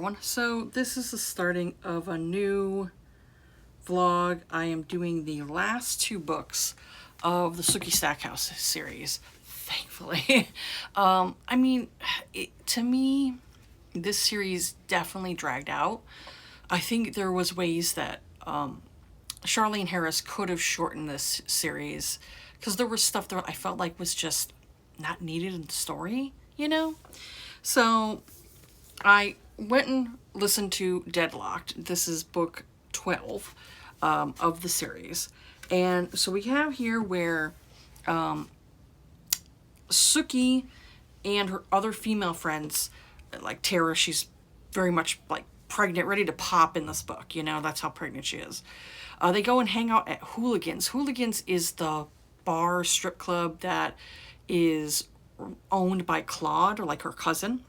everyone. So this is the starting of a new vlog. I am doing the last two books of the Sookie Stackhouse series, thankfully. I mean, to me, this series definitely dragged out. I think there was ways that Charlene Harris could have shortened this series because there was stuff that I felt like was just not needed in the story, you know? So I went and listened to Deadlocked. This is book 12 of the series. And so we have here where Sookie and her other female friends, like Tara, she's very much like pregnant, ready to pop in this book. You know, that's how pregnant she is. They go and hang out at Hooligans. Hooligans is the bar strip club that is owned by Claude, or like her cousin.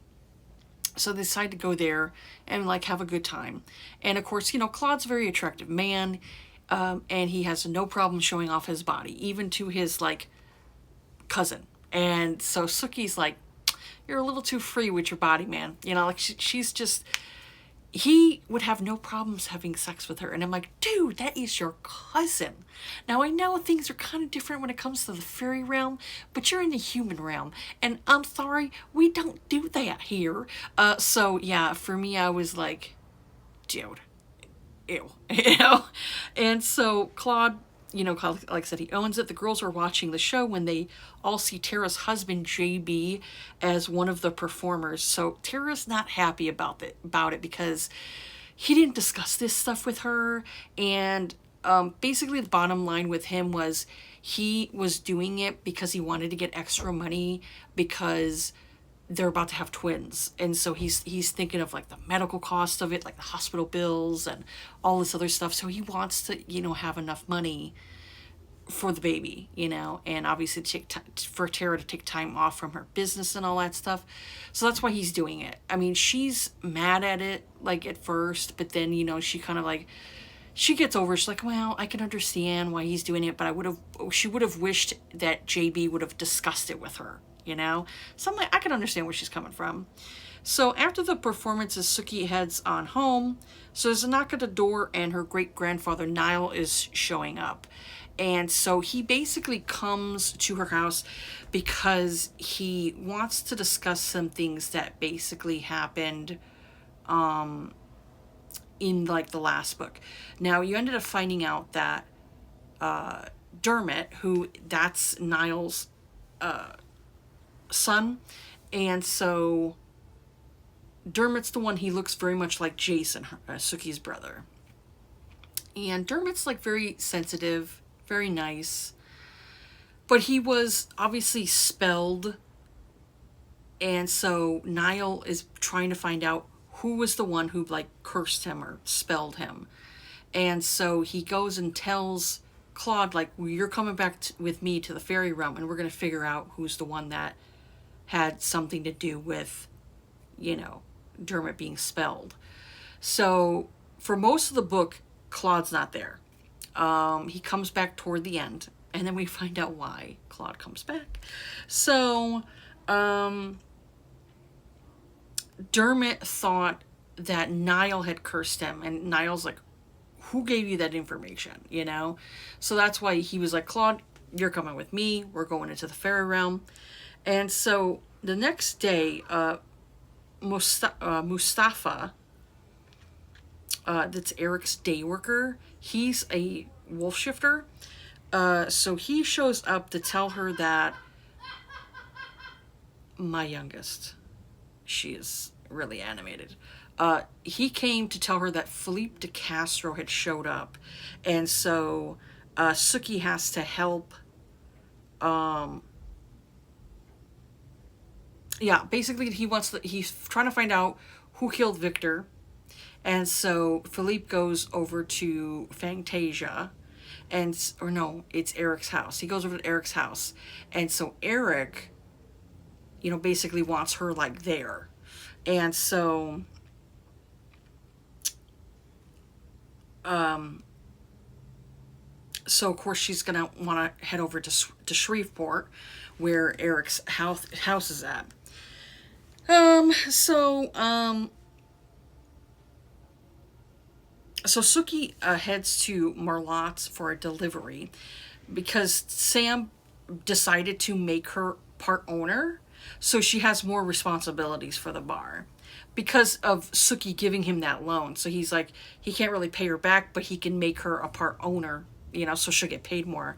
So they decide to go there and like have a good time. And of course, you know, Claude's a very attractive man, and he has no problem showing off his body, even to his like cousin. And so Sookie's like, "You're a little too free with your body, man." You know, like she's just, he would have no problems having sex with her. And I'm like, dude, that is your cousin. Now, I know things are kind of different when it comes to the fairy realm, but you're in the human realm. And I'm sorry, we don't do that here. So, yeah, for me, I was like, dude, ew. You know? And so Claude, you know, like I said, he owns it. The girls are watching the show when they all see Tara's husband, JB, as one of the performers. So Tara's not happy about it because he didn't discuss this stuff with her. And basically the bottom line with him was he was doing it because he wanted to get extra money because they're about to have twins. And so he's thinking of like the medical cost of it, like the hospital bills and all this other stuff. So he wants to, you know, have enough money for the baby, you know, and obviously for Tara to take time off from her business and all that stuff. So that's why he's doing it. I mean, she's mad at it like at first, but then, you know, she kind of like, she gets over, she's like, well, I can understand why he's doing it, but she would have wished that JB would have discussed it with her, you know? So I'm like, I can understand where she's coming from. So after the performances, Sookie heads on home. So there's a knock at the door and her great-grandfather Niall is showing up. And so he basically comes to her house because he wants to discuss some things that basically happened in like the last book. Now, you ended up finding out that Dermot, who that's Niall's son, and so Dermot's the one, he looks very much like Jason, Sookie's brother. And Dermot's like very sensitive, very nice, but he was obviously spelled, and so Niall is trying to find out who was the one who like cursed him or spelled him. And so he goes and tells Claude, like, well, you're coming back with me to the fairy realm and we're going to figure out who's the one that had something to do with, you know, Dermot being spelled. So for most of the book, Claude's not there. He comes back toward the end, and then we find out why Claude comes back. So Dermot thought that Niall had cursed him, and Niall's like, who gave you that information, you know? So that's why he was like, Claude, you're coming with me, we're going into the fairy realm. And so the next day, Mustafa, that's Eric's day worker, he's a wolf shifter. So he shows up to tell her that my youngest, she is really animated. He came to tell her that Philippe de Castro had showed up. And so Sookie has to help. Yeah, basically he's trying to find out who killed Victor. And so Philippe goes over to Fantasia, or no, it's Eric's house. He goes over to Eric's house. And so Eric, you know, basically wants her like there. And so of course she's gonna want to head over to Shreveport, where Eric's house is at. So Sookie heads to Marlotte's for a delivery because Sam decided to make her part owner, so she has more responsibilities for the bar because of Sookie giving him that loan. So he's like, he can't really pay her back, but he can make her a part owner, so she'll get paid more.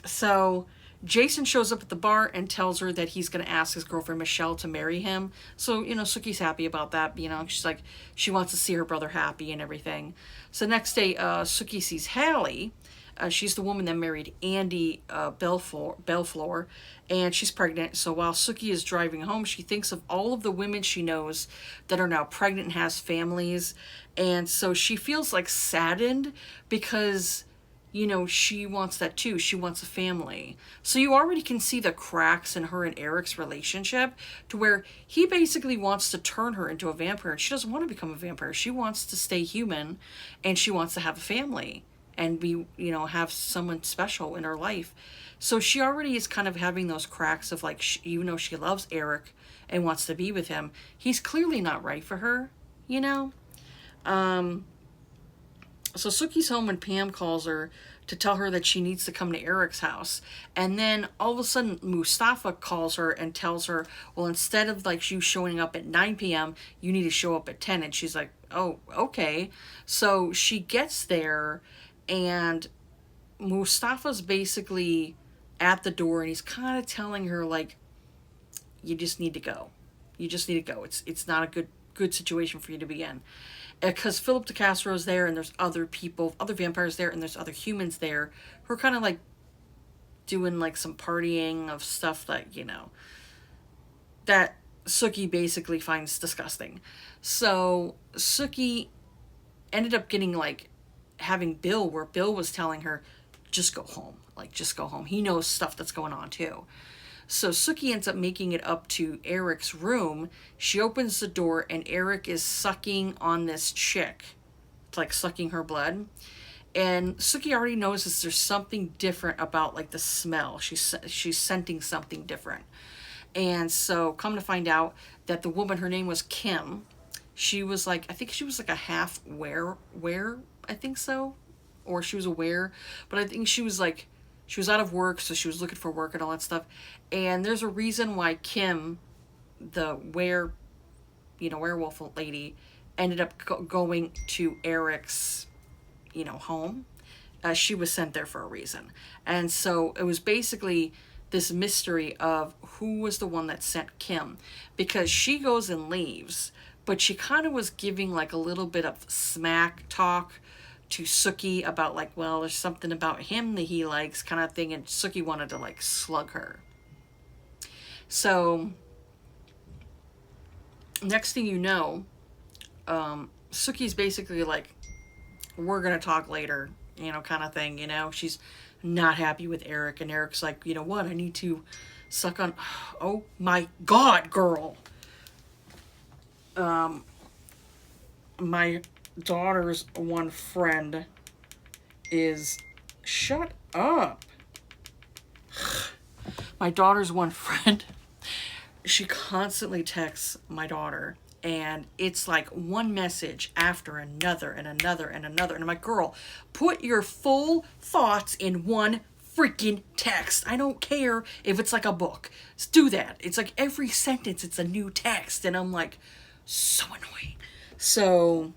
So Jason shows up at the bar and tells her that he's going to ask his girlfriend Michelle to marry him. So, Sookie's happy about that. She's like, she wants to see her brother happy and everything. So next day, Sookie sees Hallie. She's the woman that married Andy Belfleur, and she's pregnant. So while Sookie is driving home, she thinks of all of the women she knows that are now pregnant and has families. And so she feels like saddened because she wants that too. She wants a family. So you already can see the cracks in her and Eric's relationship to where he basically wants to turn her into a vampire. She doesn't want to become a vampire. She wants to stay human and she wants to have a family and be, have someone special in her life. So she already is kind of having those cracks of like, even though she loves Eric and wants to be with him, he's clearly not right for her, So Sookie's home when Pam calls her to tell her that she needs to come to Eric's house. And then all of a sudden Mustafa calls her and tells her, well, instead of like you showing up at 9 p.m., you need to show up at 10. And she's like, oh, okay. So she gets there and Mustafa's basically at the door and he's kind of telling her like, you just need to go. You just need to go. It's not a good situation for you to be in. Because Philip DeCastro's there and there's other people, other vampires there, and there's other humans there who are kind of like doing like some partying of stuff that, that Sookie basically finds disgusting. So Sookie ended up getting like having Bill, where Bill was telling her, just go home. Like, just go home. He knows stuff that's going on too. So Sookie ends up making it up to Eric's room. She opens the door and Eric is sucking on this chick. It's like sucking her blood. And Sookie already notices there's something different about like the smell. She's scenting something different. And so come to find out that the woman, her name was Kim. She was like, I think she was like a half were, I think so. Or she was aware. But I think she was like, she was out of work, so she was looking for work and all that stuff. And there's a reason why Kim, the werewolf lady, ended up going to Eric's, home. She was sent there for a reason. And so it was basically this mystery of who was the one that sent Kim. Because she goes and leaves, but she kind of was giving like a little bit of smack talk to Sookie about like, well, there's something about him that he likes kind of thing, and Sookie wanted to like slug her. So next thing you know, Sookie's basically like, we're gonna talk later, kind of thing. She's not happy with Eric, and Eric's like, you know what, I need to suck on, oh my god, girl, my daughter's one friend is, shut up. My daughter's one friend, she constantly texts my daughter, and it's like one message after another and another and another. And I'm like, girl, put your full thoughts in one freaking text. I don't care if it's like a book. Just do that. It's like every sentence, it's a new text. And I'm like, so annoying. So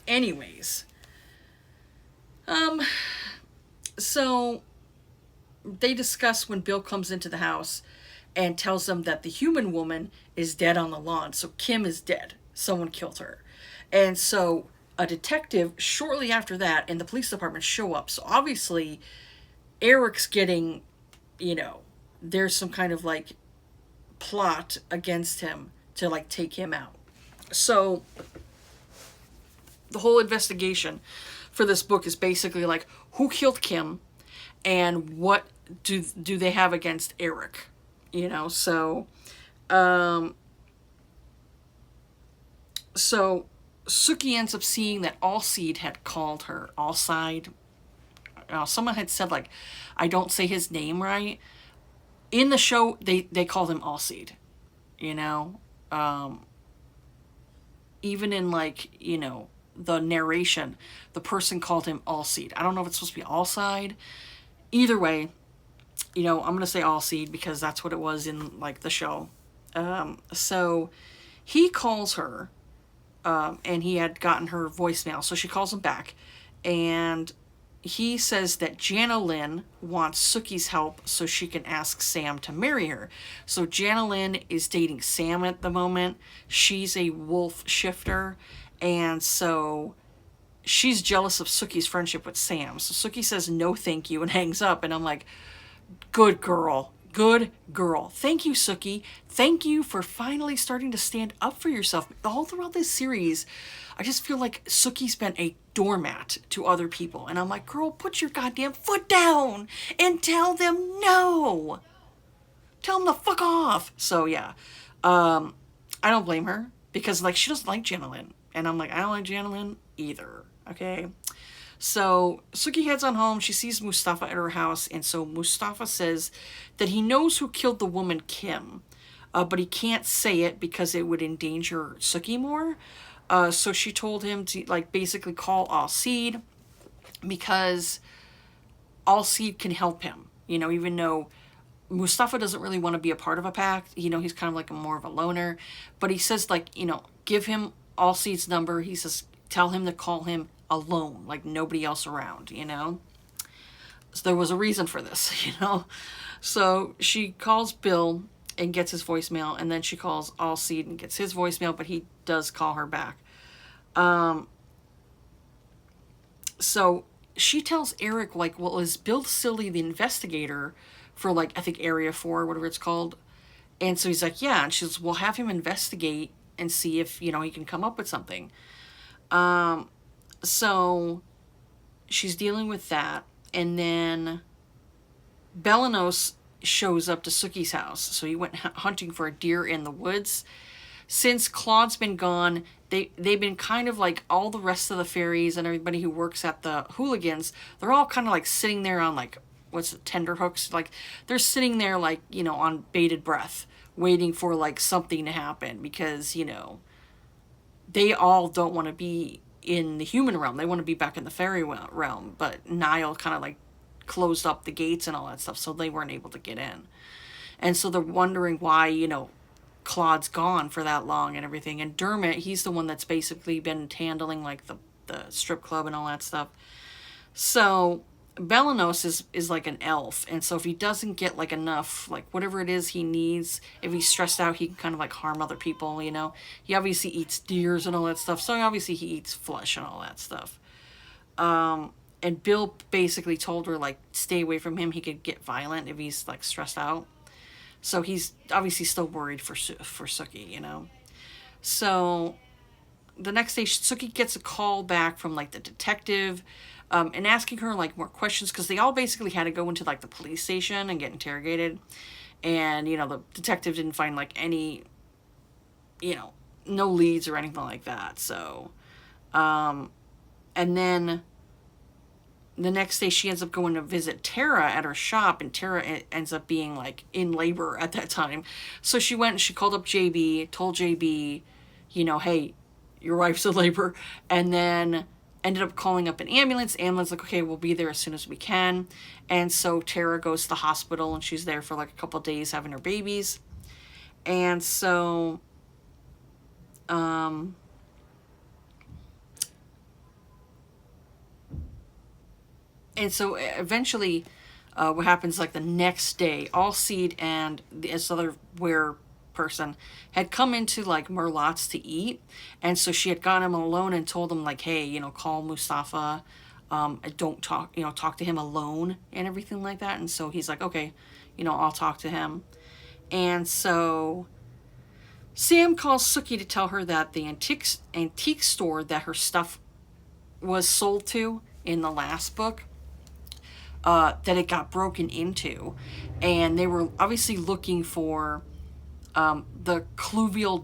anyways, so they discuss when Bill comes into the house and tells them that the human woman is dead on the lawn. So Kim is dead. Someone killed her. And so a detective shortly after that and the police department show up. So obviously Eric's getting, there's some kind of like plot against him to like take him out. So the whole investigation for this book is basically like, who killed Kim and what do they have against Eric? So Sookie ends up seeing that Allseed had called her. Allside. Someone had said, like, I don't say his name right. In the show, they called him Allseed. even in like, the narration, the person called him Allseed. I don't know if it's supposed to be Allside. Either way, I'm going to say Allseed because that's what it was in like the show. So he calls her, and he had gotten her voicemail. So she calls him back, and he says that Jana Lynn wants Sookie's help so she can ask Sam to marry her. So Jana Lynn is dating Sam at the moment. She's a wolf shifter, and so she's jealous of Sookie's friendship with Sam. So Sookie says no thank you and hangs up, and I'm like, good girl. Good girl. Thank you, Sookie. Thank you for finally starting to stand up for yourself. All throughout this series, I just feel like Sookie's been a doormat to other people. And I'm like, girl, put your goddamn foot down and tell them no. Tell them to fuck off. So, yeah. I don't blame her because, like, she doesn't like Jana Lynn. And I'm like, I don't like Jana Lynn either. Okay? So Sookie heads on home. She sees Mustafa at her house. And so Mustafa says that he knows who killed the woman, Kim. But he can't say it because it would endanger Sookie more. So she told him to, like, basically call Allseed because Allseed can help him. Even though Mustafa doesn't really want to be a part of a pact. He's kind of like more of a loner. But he says, like, give him Allseed's number. He says, tell him to call him alone, like nobody else around, So there was a reason for this, So she calls Bill and gets his voicemail, and then she calls Allseed and gets his voicemail, but he does call her back. So she tells Eric, like, well, is Bill Silly the investigator for, like, I think Area 4 or whatever it's called? And so he's like, yeah. And she says, well, have him investigate and see if, he can come up with something. So she's dealing with that. And then Belanos shows up to Sookie's house. So he went hunting for a deer in the woods. Since Claude's been gone, they've been kind of like all the rest of the fairies and everybody who works at the hooligans. They're all kind of like sitting there on like, tender hooks? Like they're sitting there like, on bated breath, waiting for like something to happen because, they all don't want to be in the human realm. They want to be back in the fairy realm, but Niall kind of like closed up the gates and all that stuff, so they weren't able to get in. And so they're wondering why, Claude's gone for that long and everything. And Dermot, he's the one that's basically been handling like the strip club and all that stuff. So Belanos is like an elf, and so if he doesn't get like enough, like whatever it is he needs, if he's stressed out, he can kind of like harm other people, He obviously eats deers and all that stuff, so obviously he eats flesh and all that stuff. And Bill basically told her, like, stay away from him. He could get violent if he's like stressed out. So he's obviously still worried for Sookie, So the next day, Sookie gets a call back from like the detective, and asking her like more questions because they all basically had to go into like the police station and get interrogated. And, the detective didn't find like any, no leads or anything like that. So, and then the next day she ends up going to visit Tara at her shop, and Tara ends up being like in labor at that time. So she went and she called up JB, told JB, hey, your wife's in labor, and then ended up calling up an ambulance. Ambulance like, okay, we'll be there as soon as we can. And so Tara goes to the hospital, and she's there for like a couple of days having her babies. And so eventually what happens like the next day, Allseed and this other were person had come into like Merlot's to eat, and so she had gotten him alone and told him like, hey, call Mustafa, don't talk to him alone and everything like that. And so he's like, okay, I'll talk to him. And so Sam calls Sookie to tell her that the antique store that her stuff was sold to in the last book, that it got broken into, and they were obviously looking for the cluvial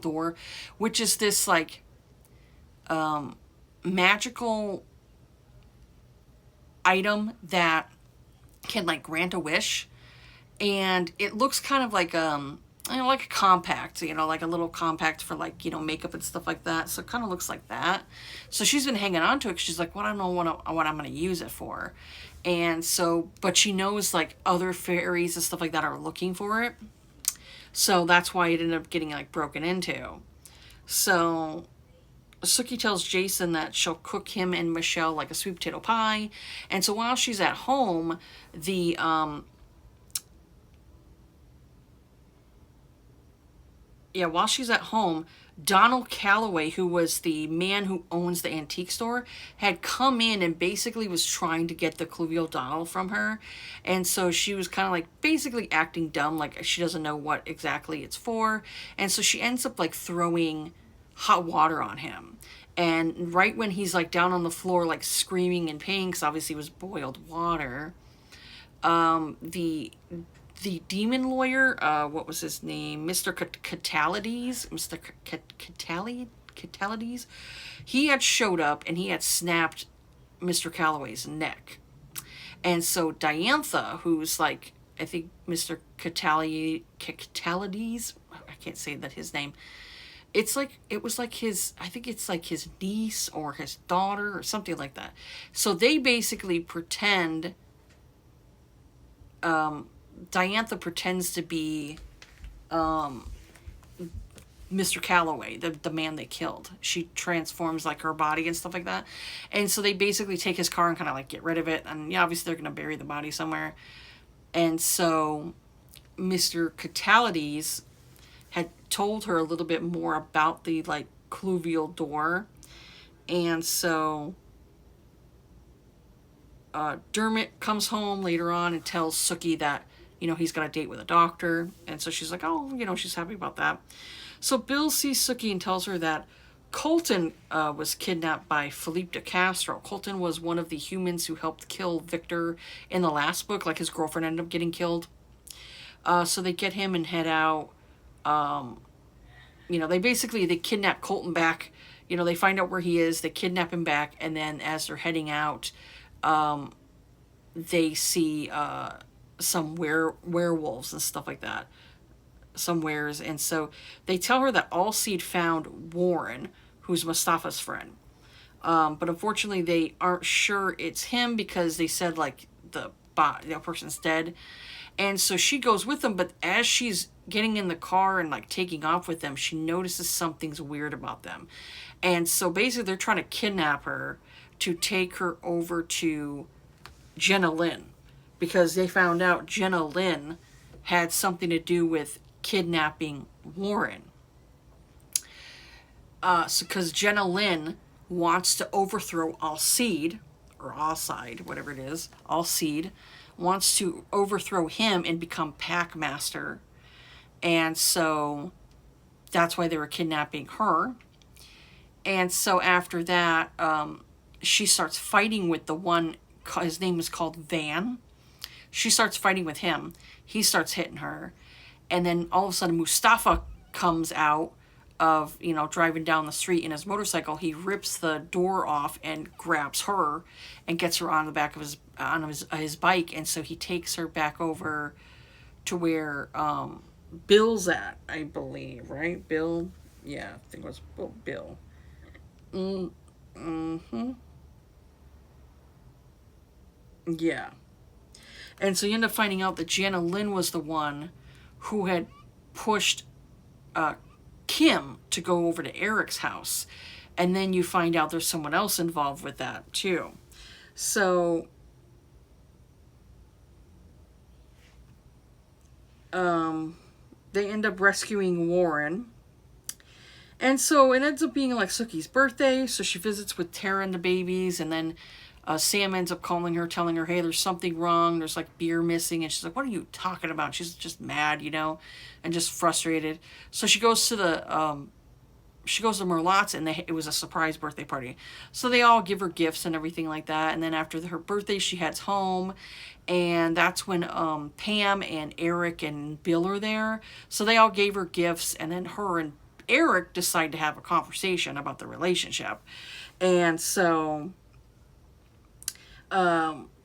door, which is this like magical item that can like grant a wish, and it looks kind of like like a compact, like a little compact for like, makeup and stuff like that. So it kind of looks like that. So she's been hanging on to it 'cause she's like, well, I don't know what I'm going to use it for. And so, but she knows like other fairies and stuff like that are looking for it. So that's why it ended up getting like broken into. So Sookie tells Jason that she'll cook him and Michelle like a sweet potato pie. And so while she's at home, while she's at home, Donald Calloway, who was the man who owns the antique store, had come in and basically was trying to get the Cluvial Donald from her. And so she was kind of like basically acting dumb, like she doesn't know what exactly it's for. And so she ends up like throwing hot water on him. And right when he's like down on the floor, like screaming in pain, because obviously it was boiled water, the demon lawyer, what was his name? Mr. Catalides, he had showed up and he had snapped Mr. Calloway's neck. And so Diantha, who's like, I think Mr. Catalides, I can't say that his name. I think it's like his niece or his daughter or something like that. So they basically pretend, Diantha pretends to be Mr. Calloway, the man they killed. She transforms like her body and stuff like that. And so they basically take his car and kind of like get rid of it. And yeah, obviously they're going to bury the body somewhere. And so Mr. Catalides had told her a little bit more about the like Cluvial door. And so Dermot comes home later on and tells Sookie that, he's got a date with a doctor. And so she's like, oh, she's happy about that. So Bill sees Sookie and tells her that Colton was kidnapped by Felipe de Castro. Colton was one of the humans who helped kill Victor in the last book. Like his girlfriend ended up getting killed. So they get him and head out. They kidnap Colton back. They find out where he is. They kidnap him back. And then as they're heading out, they see some werewolves and stuff like that. Some wares. And so they tell her that Allseed found Warren, who's Mustafa's friend. But unfortunately, they aren't sure it's him because they said, like, the person's dead. And so she goes with them, but as she's getting in the car and, like, taking off with them, she notices something's weird about them. And so basically they're trying to kidnap her to take her over to Jenna Lynn, because they found out Jenna Lynn had something to do with kidnapping Warren. Because Jenna Lynn wants to overthrow Allseed, or Allside, whatever it is, Allseed, wants to overthrow him and become Packmaster. And so that's why they were kidnapping her. And so after that, she starts fighting with the one, his name is called Van. She starts fighting with him. He starts hitting her. And then all of a sudden Mustafa comes out of, driving down the street in his motorcycle. He rips the door off and grabs her and gets her on the back of his bike. And so he takes her back over to where Bill's at, I believe, right? Bill? Yeah, I think it was Bill. Mm-hmm. Yeah. And so you end up finding out that Jenna Lynn was the one who had pushed Kim to go over to Eric's house. And then you find out there's someone else involved with that too. So they end up rescuing Warren. And so it ends up being like Sookie's birthday. So she visits with Tara and the babies. And then Sam ends up calling her, telling her, hey, there's something wrong. There's like beer missing. And she's like, what are you talking about? She's just mad, and just frustrated. So she goes to Merlotte's, and it was a surprise birthday party. So they all give her gifts and everything like that. And then after her birthday, she heads home. And that's when Pam and Eric and Bill are there. So they all gave her gifts. And then her and Eric decide to have a conversation about the relationship. And so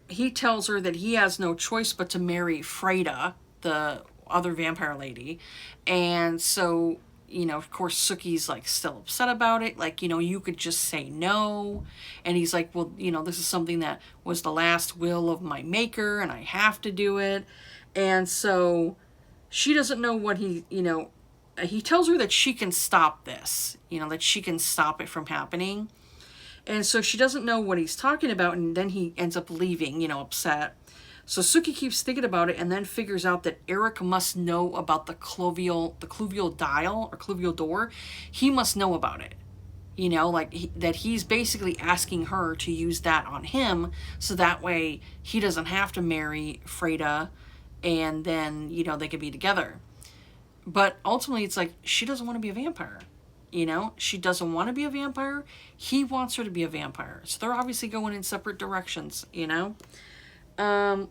he tells her that he has no choice but to marry Freda, the other vampire lady. And so, of course, Sookie's like still upset about it. Like, you could just say no. And he's like, well, this is something that was the last will of my maker and I have to do it. And so she doesn't know what he tells her that she can stop this, that she can stop it from happening. And so she doesn't know what he's talking about. And then he ends up leaving, upset. So Sookie keeps thinking about it and then figures out that Eric must know about the cluvial dial or cluvial door. He must know about it. That he's basically asking her to use that on him so that way he doesn't have to marry Freda and then, they could be together. But ultimately it's like she doesn't want to be a vampire. She doesn't want to be a vampire. He wants her to be a vampire. So they're obviously going in separate directions, The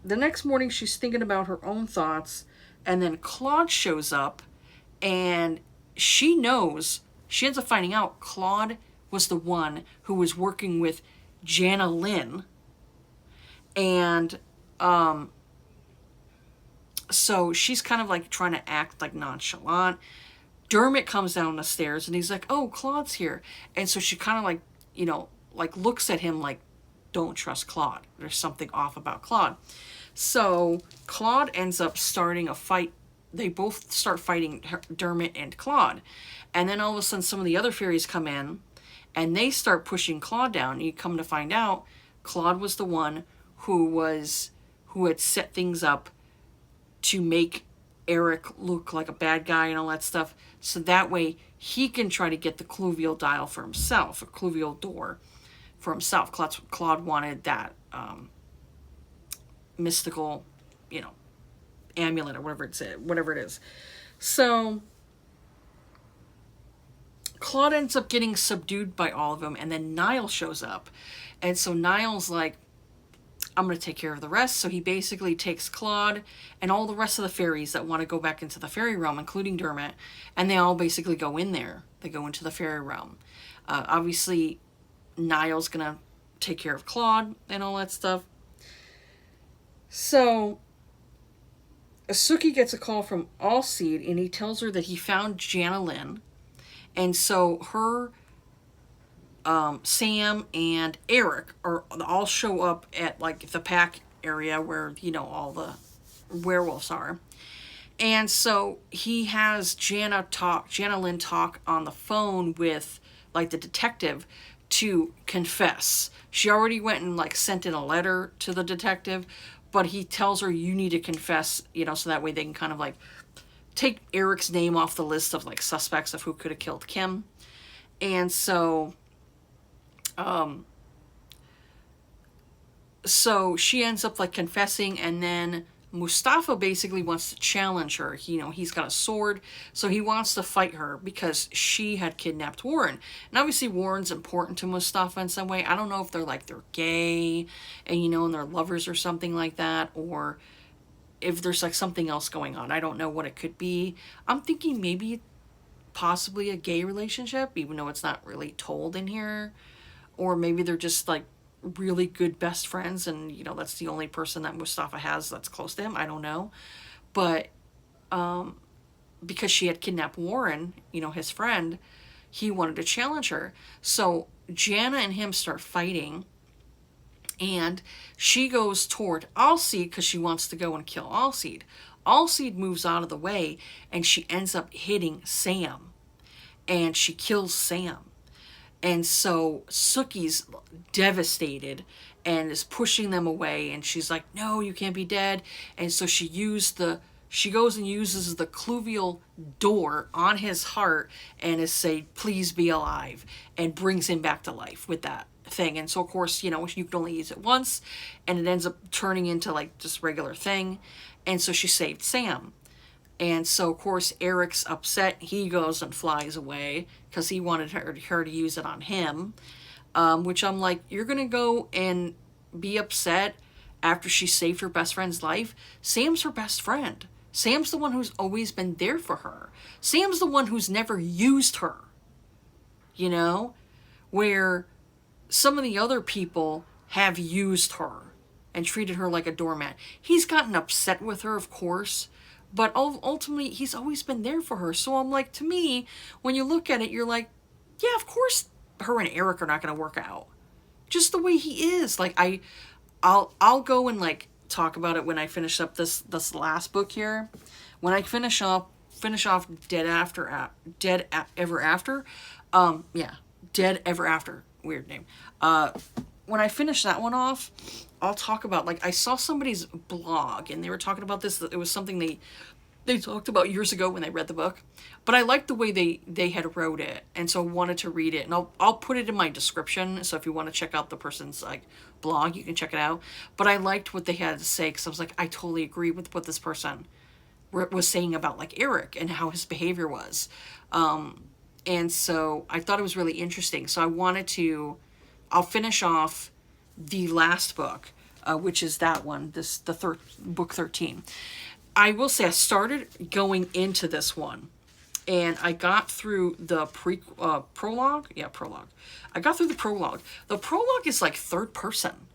next morning she's thinking about her own thoughts, and then Claude shows up, and she ends up finding out Claude was the one who was working with Jana Lynn. And so she's kind of like trying to act like nonchalant. Dermot comes down the stairs and he's like, oh, Claude's here. And so she kind of like looks at him like, don't trust Claude. There's something off about Claude. So Claude ends up starting a fight. They both start fighting, Dermot and Claude. And then all of a sudden some of the other fairies come in and they start pushing Claude down. And you come to find out Claude was the one who had set things up to make Eric look like a bad guy and all that stuff. So that way he can try to get the cluvial dial for himself, a cluvial door for himself. Claude wanted that mystical, amulet or whatever it is. So Claude ends up getting subdued by all of them, and then Niall shows up. And so Niall's like, I'm going to take care of the rest. So he basically takes Claude and all the rest of the fairies that want to go back into the fairy realm, including Dermot, and they all basically go in there. They go into the fairy realm. Obviously, Niall's going to take care of Claude and all that stuff. So Sookie gets a call from Allseed, and he tells her that he found Jana Lynn. And so her, Sam and Eric all show up at like the pack area where, all the werewolves are. And so he has Jana Lynn talk on the phone with like the detective to confess. She already went and like sent in a letter to the detective, but he tells her you need to confess, so that way they can kind of like take Eric's name off the list of like suspects of who could have killed Kim. And so so she ends up like confessing, and then Mustafa basically wants to challenge her. He's got a sword, so he wants to fight her because she had kidnapped Warren. And obviously Warren's important to Mustafa in some way. I don't know if they're gay and, and they're lovers or something like that, or if there's like something else going on. I don't know what it could be. I'm thinking maybe possibly a gay relationship, even though it's not really told in here. Or maybe they're just like really good best friends, and that's the only person that Mustafa has that's close to him. I don't know. But because she had kidnapped Warren, his friend, he wanted to challenge her. So Jana and him start fighting, and she goes toward Allseed because she wants to go and kill Allseed. Allseed moves out of the way, and she ends up hitting Sam, and she kills Sam. And so Sookie's devastated and is pushing them away, and she's like, no, you can't be dead. And so she goes and uses the cluvial door on his heart and is saying, please be alive, and brings him back to life with that thing. And so of course, you can only use it once, and it ends up turning into like just regular thing. And so she saved Sam. And so, of course, Eric's upset. He goes and flies away because he wanted her to use it on him. Which I'm like, you're going to go and be upset after she saved her best friend's life? Sam's her best friend. Sam's the one who's always been there for her. Sam's the one who's never used her. Where some of the other people have used her and treated her like a doormat. He's gotten upset with her, of course, But ultimately, he's always been there for her. So I'm like, to me, when you look at it, you're like, yeah, of course her and Eric are not going to work out. Just the way he is. Like, I'll go and like talk about it when I finish up this last book here. When I finish off Dead Ever After. Yeah, Dead Ever After. Weird name. When I finish that one off, I'll talk about, like, I saw somebody's blog and they were talking about this. It was something they talked about years ago when they read the book, but I liked the way they had wrote it, and so I wanted to read it, and I'll put it in my description, so if you want to check out the person's like blog, you can check it out. But I liked what they had to say, because I was like, I totally agree with what this person was saying about like Eric and how his behavior was, and so I thought it was really interesting. So I'll finish off the last book, which is that one, the book 13. I will say I started going into this one, and I got through the prologue. Yeah, prologue. I got through the prologue. The prologue is like third person.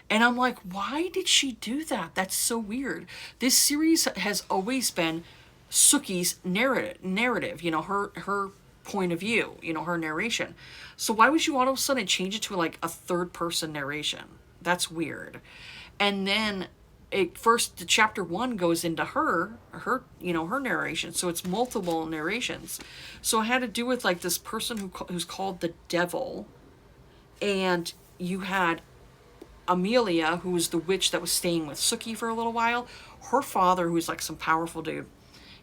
And I'm like, why did she do that? That's so weird. This series has always been Sookie's narrative, her point of view, her narration. So why would you all of a sudden change it to like a third person narration? That's weird. And then the chapter 1 goes into her narration. So it's multiple narrations. So I had to do with like this person who's called the Devil. And you had Amelia, who was the witch that was staying with Sookie for a little while. Her father, who's like some powerful dude,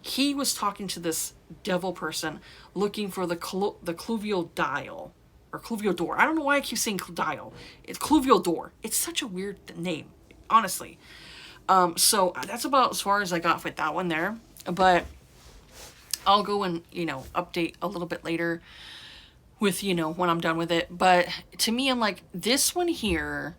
he was talking to this devil person looking for the cluvial dial. Or cluvial door. I don't know why I keep saying dial. It's cluvial door. It's such a weird name, honestly. So that's about as far as I got with that one there. But I'll go and, update a little bit later with, when I'm done with it. But to me, I'm like, this one here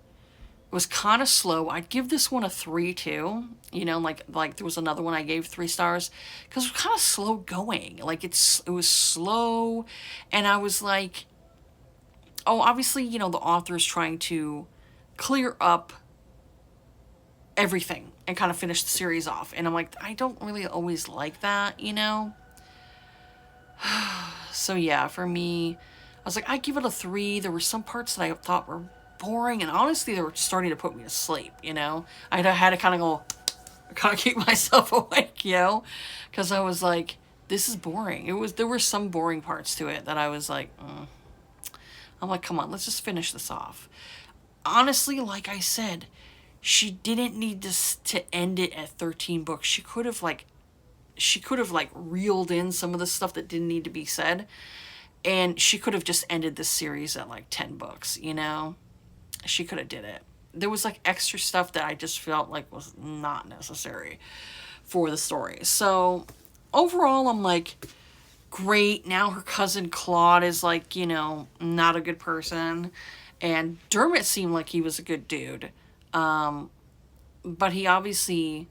was kind of slow. I'd give this one a 3 too. Like there was another one I gave 3 stars because it was kind of slow going. Like it was slow, and I was like, oh, obviously, the author's trying to clear up everything and kind of finish the series off. And I'm like, I don't really always like that, So yeah, for me, I was like, I give it a 3. There were some parts that I thought were boring, and honestly, they were starting to put me to sleep, I had to kind of keep myself awake, because I was like, this is boring. There were some boring parts to it that I was like, I'm like, come on, let's just finish this off. Honestly, like I said, she didn't need to end it at 13 books. She could have reeled in some of the stuff that didn't need to be said, and she could have just ended this series at like 10 books, She could have did it. There was like extra stuff that I just felt like was not necessary for the story. So overall, I'm like, great. Now her cousin Claude is like, not a good person. And Dermot seemed like he was a good dude. But he obviously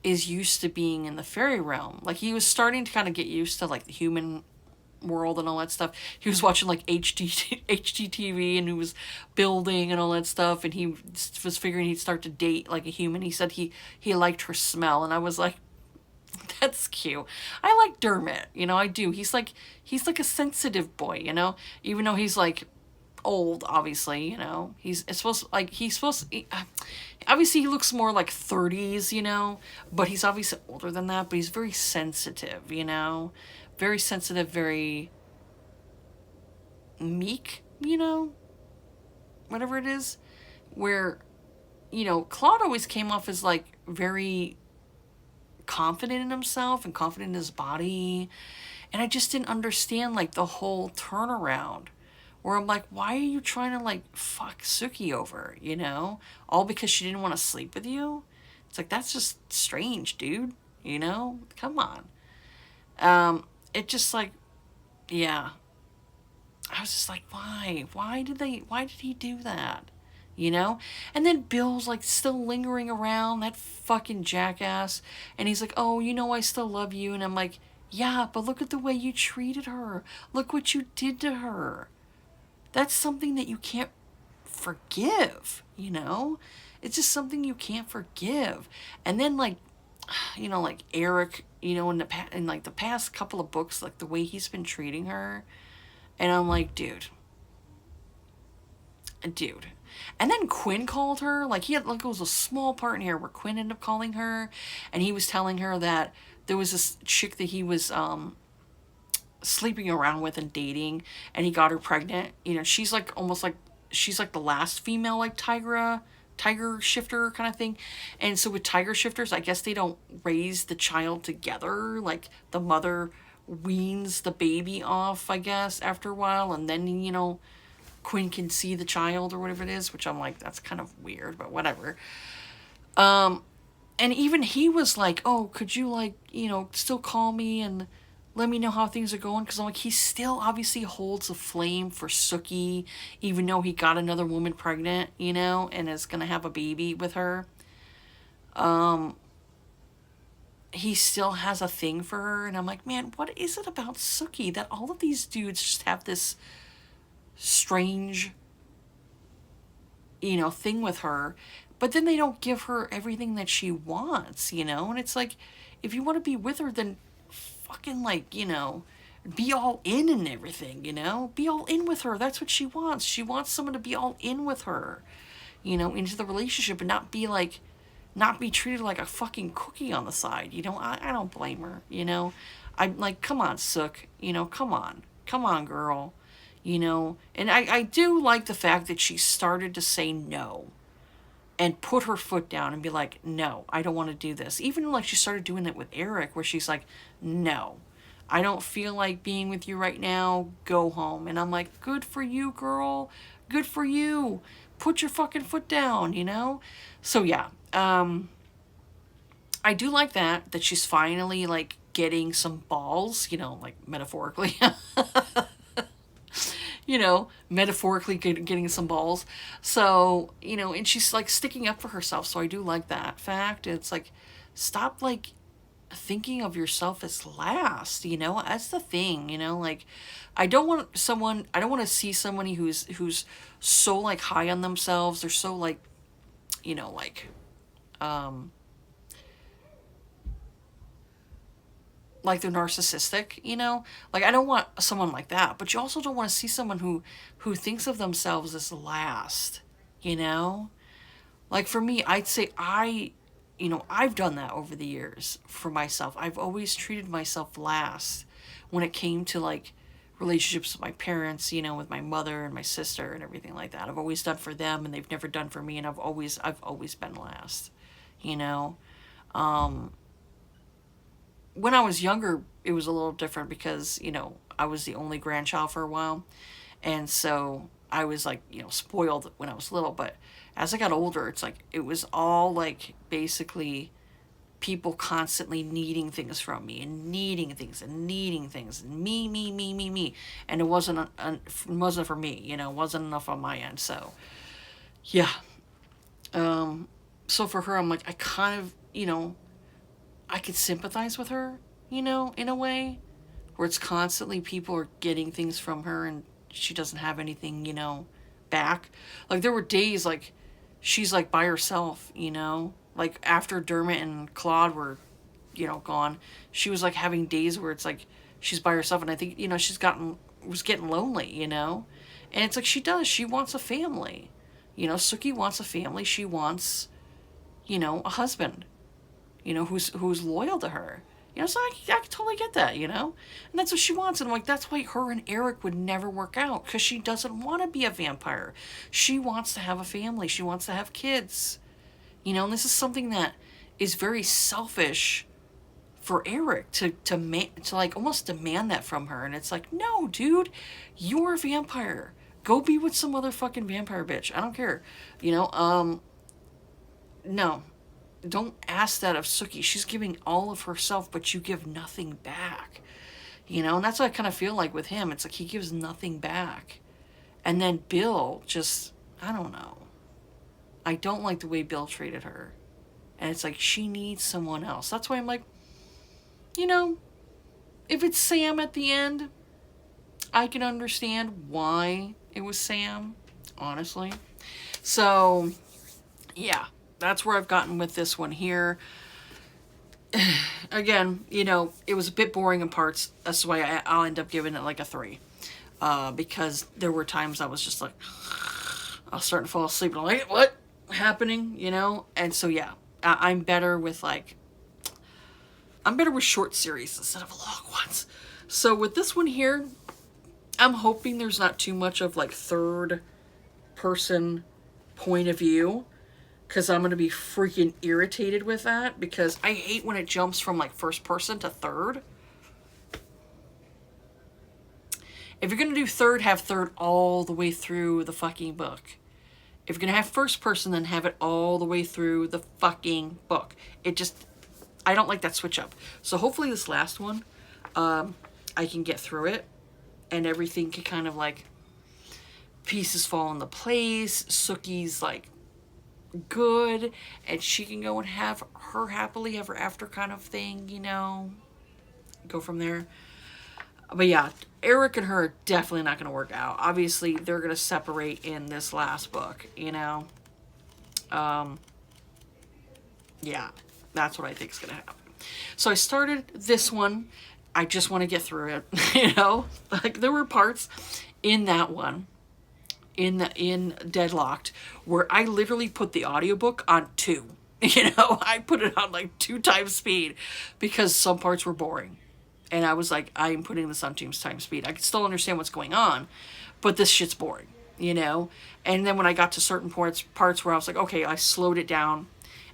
is used to being in the fairy realm. Like, he was starting to kind of get used to like the human world and all that stuff. He was watching like HGTV, and he was building and all that stuff, and he was figuring he'd start to date like a human. He said he liked her smell, and I was like, that's cute. I like Dermot, I do. He's like a sensitive boy, even though he's like old, obviously, obviously he looks more like 30s, but he's obviously older than that, but he's very sensitive, very sensitive, very meek, whatever it is, where, Claude always came off as like very confident in himself and confident in his body, and I just didn't understand like the whole turnaround, where I'm like, why are you trying to like fuck Sookie over, all because she didn't want to sleep with you? It's like, that's just strange, dude, come on. It just like, yeah, I was just like, why did he do that? And then Bill's like still lingering around, that fucking jackass. And he's like, oh, I still love you. And I'm like, yeah, but look at the way you treated her. Look what you did to her. That's something that you can't forgive, It's just something you can't forgive. And then like you know, like Eric, you know, in like the past couple of books, like the way he's been treating her, and I'm like, dude. And then Quinn called her, like he had, like it was a small part in here where Quinn ended up calling her, and he was telling her that there was this chick that he was sleeping around with and dating, and he got her pregnant. You know, she's like almost like she's like the last female like tiger shifter kind of thing. And so with tiger shifters, I guess they don't raise the child together. Like the mother weans the baby off, I guess, after a while, and then, you know, Quinn can see the child or whatever it is, which I'm like, that's kind of weird, but whatever. And even he was like, oh, could you, like, you know, still call me and let me know how things are going? Because I'm like, he still obviously holds a flame for Sookie, even though he got another woman pregnant, you know, and is going to have a baby with her. He still has a thing for her. And I'm like, man, what is it about Sookie that all of these dudes just have this strange, you know, thing with her, but then they don't give her everything that she wants, you know? And it's like, if you want to be with her, then fucking, like, you know, be all in and everything, you know? Be all in with her. That's what she wants. She wants someone to be all in with her, you know, into the relationship, and not be like, not be treated like a fucking cookie on the side, you know? I don't blame her, you know? I'm like, come on, Sook, you know, come on. Come on, girl. You know, and I do like the fact that she started to say no and put her foot down and be like, no, I don't want to do this. Even like she started doing it with Eric, where she's like, no, I don't feel like being with you right now. Go home. And I'm like, good for you, girl. Good for you. Put your fucking foot down, you know? So yeah, I do like that she's finally like getting some balls, you know, like metaphorically. You know, metaphorically getting some balls. So, you know, and she's like sticking up for herself. So I do like that fact. It's like, stop like thinking of yourself as last, you know? That's the thing, you know? Like, I don't want to see somebody who's so like high on themselves. They're so like, you know, like they're narcissistic, you know? Like, I don't want someone like that, but you also don't want to see someone who thinks of themselves as last, you know? Like for me, I'd say you know, I've done that over the years for myself. I've always treated myself last when it came to like relationships with my parents, you know, with my mother and my sister and everything like that. I've always done for them and they've never done for me, and I've always been last, you know? When I was younger, it was a little different because, you know, I was the only grandchild for a while. And so I was like, you know, spoiled when I was little. But as I got older, it's like, it was all like basically people constantly needing things from me and needing things and needing things and me. And it wasn't for me, you know, it wasn't enough on my end. So yeah. So for her, I'm like, I kind of, you know, I could sympathize with her, you know, in a way, where it's constantly people are getting things from her and she doesn't have anything, you know, back. Like there were days like she's like by herself, you know, like after Dermot and Claude were, you know, gone, she was like having days where it's like she's by herself, and I think, you know, was getting lonely, you know, and it's like she wants a family, you know. Sookie wants a family. She wants, you know, a husband, you know, who's loyal to her. You know, so I can totally get that, you know? And that's what she wants. And I'm like, that's why her and Eric would never work out, because she doesn't want to be a vampire. She wants to have a family. She wants to have kids. You know, and this is something that is very selfish for Eric to like almost demand that from her. And it's like, no, dude, you're a vampire. Go be with some other fucking vampire bitch. I don't care. You know, no. Don't ask that of Sookie. She's giving all of herself, but you give nothing back. You know, and that's what I kind of feel like with him. It's like he gives nothing back. And then Bill just, I don't know. I don't like the way Bill treated her. And it's like she needs someone else. That's why I'm like, you know, if it's Sam at the end, I can understand why it was Sam, honestly. So, yeah. That's where I've gotten with this one here. again, you know, it was a bit boring in parts. That's why I'll end up giving it like a 3. Because there were times I was just like, I was starting to fall asleep and I'm like, what happening, you know? And so, yeah, I'm better with like, I'm better with short series instead of long ones. So with this one here, I'm hoping there's not too much of like third person point of view, because I'm going to be freaking irritated with that, because I hate when it jumps from like first person to third. If you're going to do third, have third all the way through the fucking book. If you're going to have first person, then have it all the way through the fucking book. It just, I don't like that switch up. So hopefully this last one, I can get through it and everything can kind of like, pieces fall into place. Sookie's like good and she can go and have her happily ever after kind of thing, you know, go from there. But yeah, Eric and her are definitely not going to work out. Obviously, they're going to separate in this last book, you know. Yeah, that's what I think is going to happen. So I started this one. I just want to get through it, you know. Like there were parts in that one, in Deadlocked, where I literally put the audiobook on 2. You know, I put it on like 2 times speed because some parts were boring. And I was like, I'm putting this on 2 times speed. I can still understand what's going on, but this shit's boring, you know? And then when I got to certain parts where I was like, okay, I slowed it down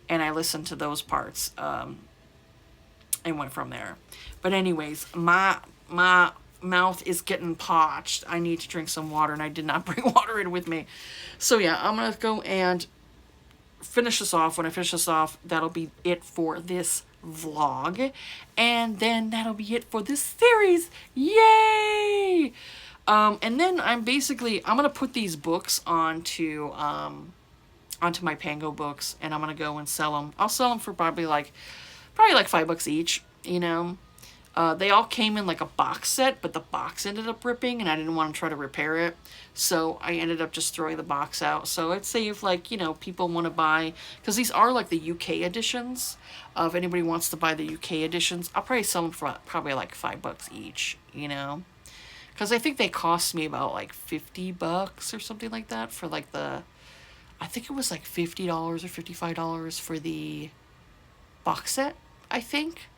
and I listened to those parts and went from there. But anyways, my mouth is getting parched. I need to drink some water, and I did not bring water in with me. So yeah, I'm going to go and finish this off. When I finish this off, that'll be it for this vlog, and then that'll be it for this series. Yay! And then I'm gonna put these books onto my Pango books, and I'm gonna go and sell them. I'll sell them for probably like $5 each, you know. They all came in like a box set, but the box ended up ripping and I didn't want to try to repair it. So I ended up just throwing the box out. So I'd say if like, you know, people want to buy, because these are like the UK editions. If anybody wants to buy the UK editions, I'll probably sell them for probably like $5 each, you know. Because I think they cost me about like $50 or something like that for like I think it was like $50 or $55 for the box set, I think.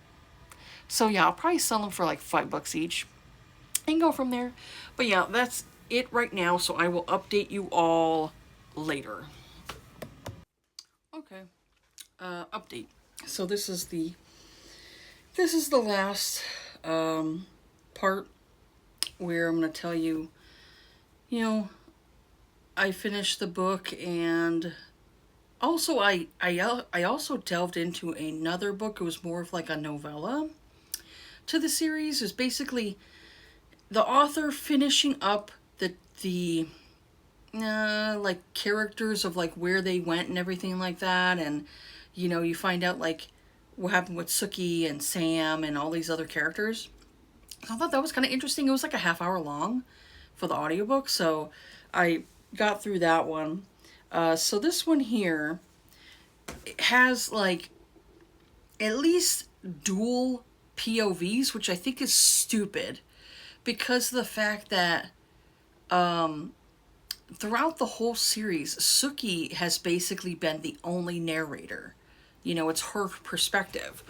So yeah, I'll probably sell them for like $5 each and go from there. But yeah, that's it right now. So I will update you all later. Okay. Update. So this is the last part where I'm going to tell you, you know, I finished the book, and also I also delved into another book. It was more of like a novella to the series. Is basically the author finishing up the like characters of like where they went and everything like that, and you know, you find out like what happened with Sookie and Sam and all these other characters. So I thought that was kind of interesting. It was like a half hour long for the audiobook, so I got through that one. So this one here has like at least dual POVs, which I think is stupid because of the fact that throughout the whole series, Sookie has basically been the only narrator. You know, it's her perspective.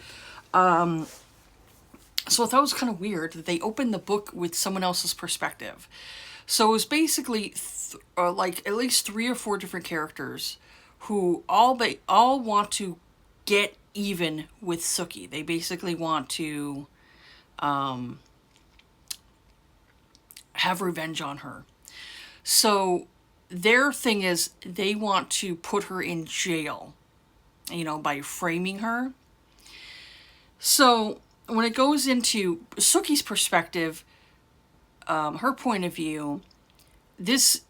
So I thought it was kind of weird that they opened the book with someone else's perspective. So it was basically like at least 3 or 4 different characters who all want to get even with Sookie. They basically want to have revenge on her. So their thing is they want to put her in jail, you know, by framing her. So when it goes into Sookie's perspective, her point of view, this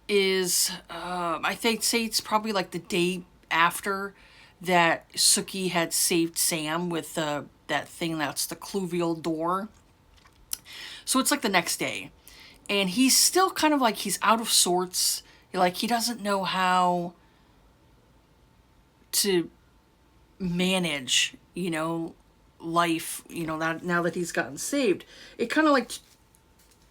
is, I think, say it's probably like the day after that Sookie had saved Sam with that thing that's the cluvial door. So it's like the next day. And he's still kind of like, he's out of sorts. Like, he doesn't know how to manage, you know, life, you know, that now that he's gotten saved, it kind of like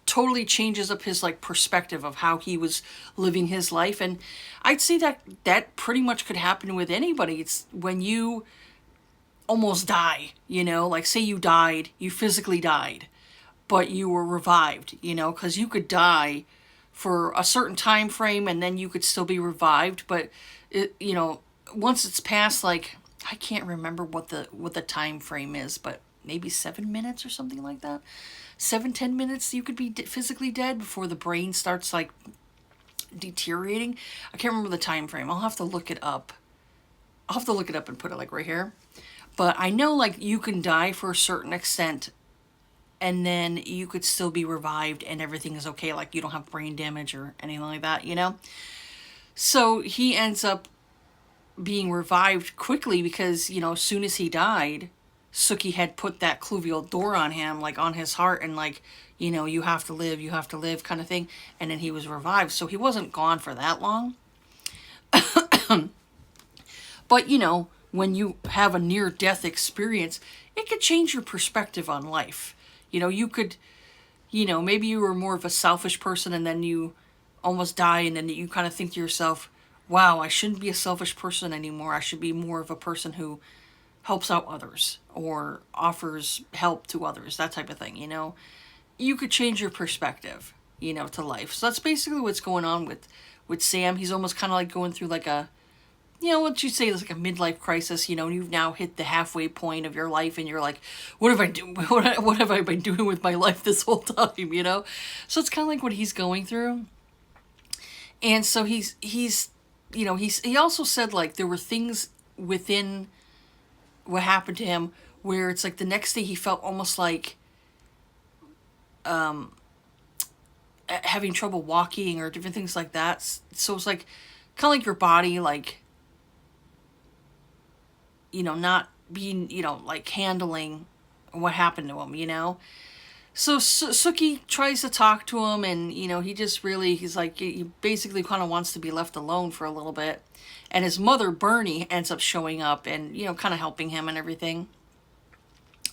totally changes up his like perspective of how he was living his life. And I'd say that that pretty much could happen with anybody. It's when you almost die, you know, like say you died, you physically died, but you were revived, you know, because you could die for a certain time frame and then you could still be revived. But it, you know, once it's past, like, I can't remember what the time frame is, but maybe 7 minutes or something like that. 7-10 minutes you could be physically dead before the brain starts like deteriorating. I can't remember the time frame. I'll have to look it up. I'll have to look it up and put it like right here. But I know like you can die for a certain extent and then you could still be revived and everything is okay. Like you don't have brain damage or anything like that, you know? So he ends up being revived quickly because, you know, as soon as he died, Sookie had put that cluvial door on him, like on his heart, and like, you know, you have to live kind of thing. And then he was revived. So he wasn't gone for that long. But, you know, when you have a near-death experience, it could change your perspective on life. You know, you could, you know, maybe you were more of a selfish person and then you almost die and then you kind of think to yourself, wow, I shouldn't be a selfish person anymore. I should be more of a person who helps out others or offers help to others, that type of thing, you know. You could change your perspective, you know, to life. So that's basically what's going on with Sam. He's almost kind of like going through like a, you know, what you say is like a midlife crisis, you know, you've now hit the halfway point of your life and you're like, what have I do? What have I been doing with my life this whole time, you know? So it's kind of like what he's going through. And so he's you know, he also said like there were things within what happened to him where it's like the next day he felt almost like having trouble walking or different things like that. So it's like kind of like your body, like, you know, not being, you know, like handling what happened to him, you know. So Sookie tries to talk to him and, you know, he's like, he basically kind of wants to be left alone for a little bit. And his mother, Bernie, ends up showing up and, you know, kind of helping him and everything.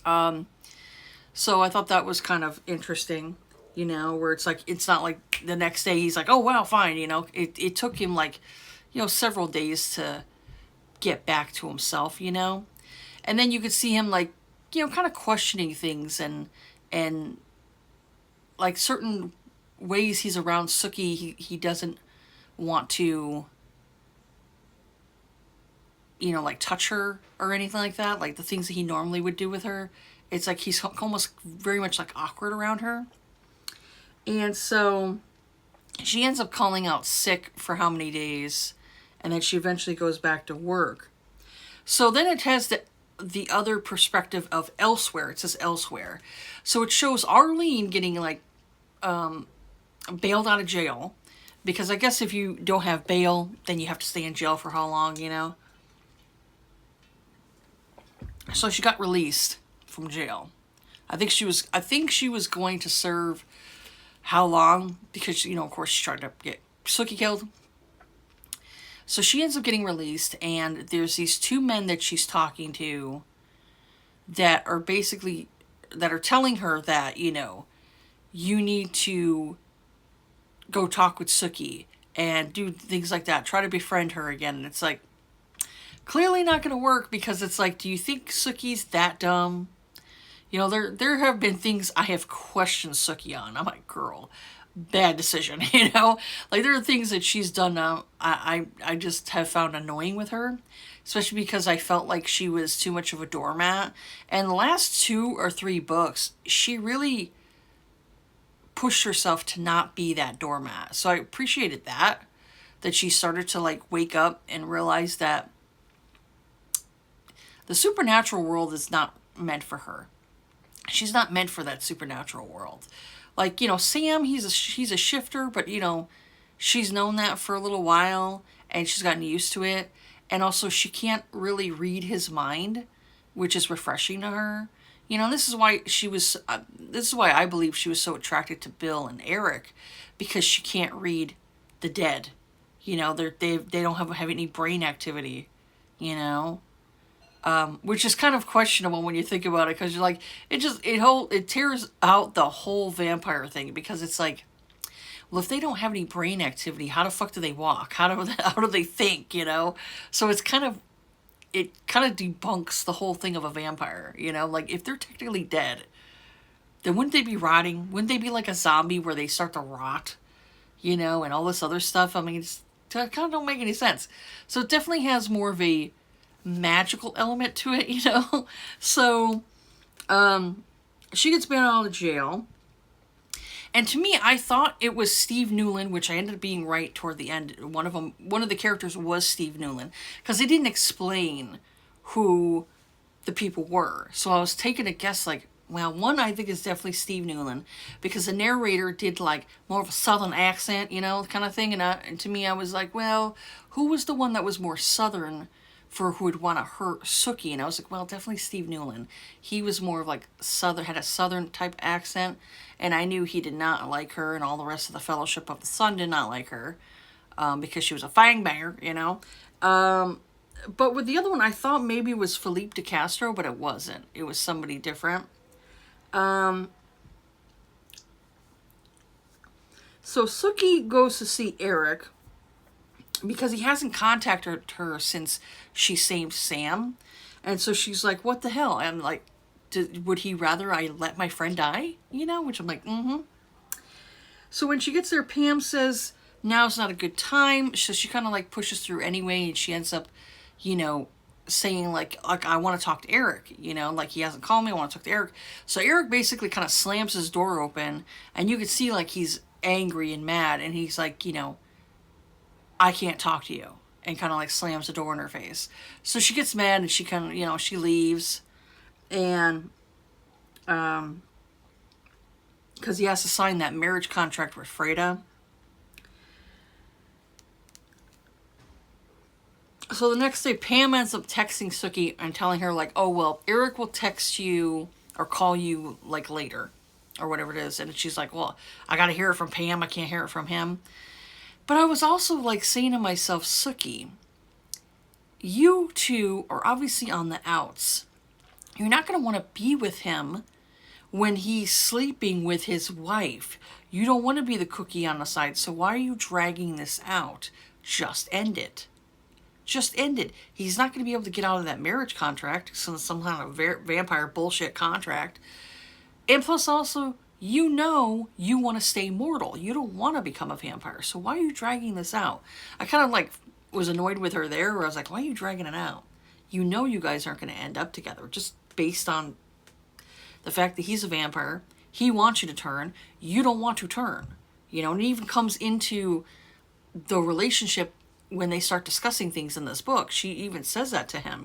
So I thought that was kind of interesting, you know, where it's like, it's not like the next day he's like, oh, wow, fine, you know. It took him like, you know, several days to get back to himself, you know. And then you could see him like, you know, kind of questioning things and like certain ways he's around Sookie, he doesn't want to, you know, like touch her or anything like that. Like the things that he normally would do with her. It's like he's almost very much like awkward around her. And so she ends up calling out sick for how many days. And then she eventually goes back to work. So then it has the other perspective of elsewhere. It says elsewhere. So it shows Arlene getting like bailed out of jail. Because I guess if you don't have bail, then you have to stay in jail for how long, you know? So she got released from jail. I think she was going to serve how long? Because, you know, of course, she tried to get Sookie killed. So she ends up getting released, and there's these two men that she's talking to that are telling her that, you know, you need to go talk with Sookie and do things like that. Try to befriend her again. And it's like, clearly not going to work because it's like, do you think Sookie's that dumb? You know, there have been things I have questioned Sookie on. I'm like, girl, bad decision, you know? Like, there are things that she's done now I just have found annoying with her, especially because I felt like she was too much of a doormat. And the last 2 or 3 books, she really pushed herself to not be that doormat. So I appreciated that she started to, like, wake up and realize that the supernatural world is not meant for her. She's not meant for that supernatural world. Like, you know, Sam, he's a shifter, but, you know, she's known that for a little while, and she's gotten used to it. And also, she can't really read his mind, which is refreshing to her. You know, this is why I believe she was so attracted to Bill and Eric, because she can't read the dead. You know, they don't have any brain activity, you know. which is kind of questionable when you think about it, because you're like, it tears out the whole vampire thing, because it's like, well, if they don't have any brain activity, how the fuck do they walk? How do they think? So it kind of debunks the whole thing of a vampire. Like, if they're technically dead, then wouldn't they be rotting? Wouldn't they be like a zombie where they start to rot? And all this other stuff. I mean, it kind of don't make any sense. So it definitely has more of a magical element to it, So, she gets bailed out of jail. And to me, I thought it was Steve Newland, which I ended up being right toward the end. One of the characters was Steve Newland, because they didn't explain who the people were. So I was taking a guess, like, well, one I think is definitely Steve Newland, because the narrator did like more of a southern accent, kind of thing. And to me, I was like, well, who was the one that was more southern for who would want to hurt Sookie? And I was like, well, definitely Steve Newland. He was more of like southern, had a southern type accent, and I knew he did not like her, and all the rest of the Fellowship of the Sun did not like her, because she was a fangbanger, But with the other one, I thought maybe it was Felipe de Castro, but it wasn't. It was somebody different. So Sookie goes to see Eric because he hasn't contacted her since she saved Sam. And so she's like, what the hell? And I'm like, would he rather I let my friend die? Which I'm like, mm-hmm. So when she gets there, Pam says, now's not a good time. So she kind of like pushes through anyway, and she ends up, saying like I want to talk to Eric, like he hasn't called me, I want to talk to Eric. So Eric basically kind of slams his door open, and you can see like he's angry and mad, and he's like, I can't talk to you, and kind of like slams the door in her face. So she gets mad, and she kind of, she leaves, and because he has to sign that marriage contract with Freda. So the next day, Pam ends up texting Sookie and telling her, like, oh, well, Eric will text you or call you, like, later, or whatever it is. And she's like, well, I got to hear it from Pam. I can't hear it from him. But I was also, like, saying to myself, Sookie, you two are obviously on the outs. You're not going to want to be with him when he's sleeping with his wife. You don't want to be the cookie on the side. So why are you dragging this out? Just end it. Just ended. He's not going to be able to get out of that marriage contract, some kind of vampire bullshit contract. And plus also, you want to stay mortal. You don't want to become a vampire. So why are you dragging this out? I kind of like was annoyed with her there, where I was like, why are you dragging it out? You guys aren't going to end up together, just based on the fact that he's a vampire. He wants you to turn. You don't want to turn. And it even comes into the relationship when they start discussing things in this book. She even says that to him,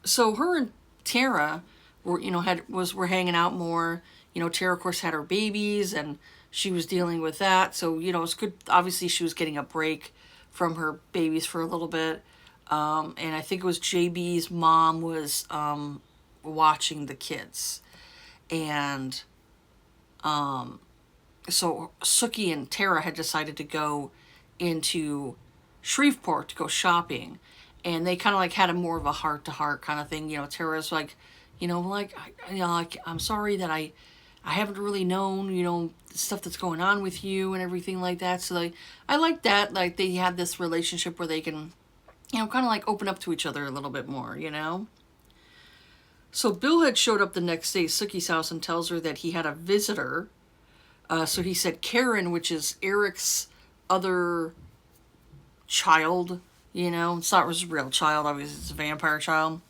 So her and Tara were, were hanging out more. Tara, of course, had her babies, and she was dealing with that. So, it's good. Obviously, she was getting a break from her babies for a little bit. And I think it was JB's mom was watching the kids. And so Sookie and Tara had decided to go into Shreveport to go shopping, and they kind of like had a more of a heart-to-heart kind of thing. Tara's like, I'm sorry that I haven't really known, stuff that's going on with you and everything like that. So I like that. Like, they had this relationship where they can, kind of like open up to each other a little bit more, So Bill had showed up the next day at Sookie's house and tells her that he had a visitor. So he said Karen, which is Eric's other child, it's not his real child, obviously it's a vampire child.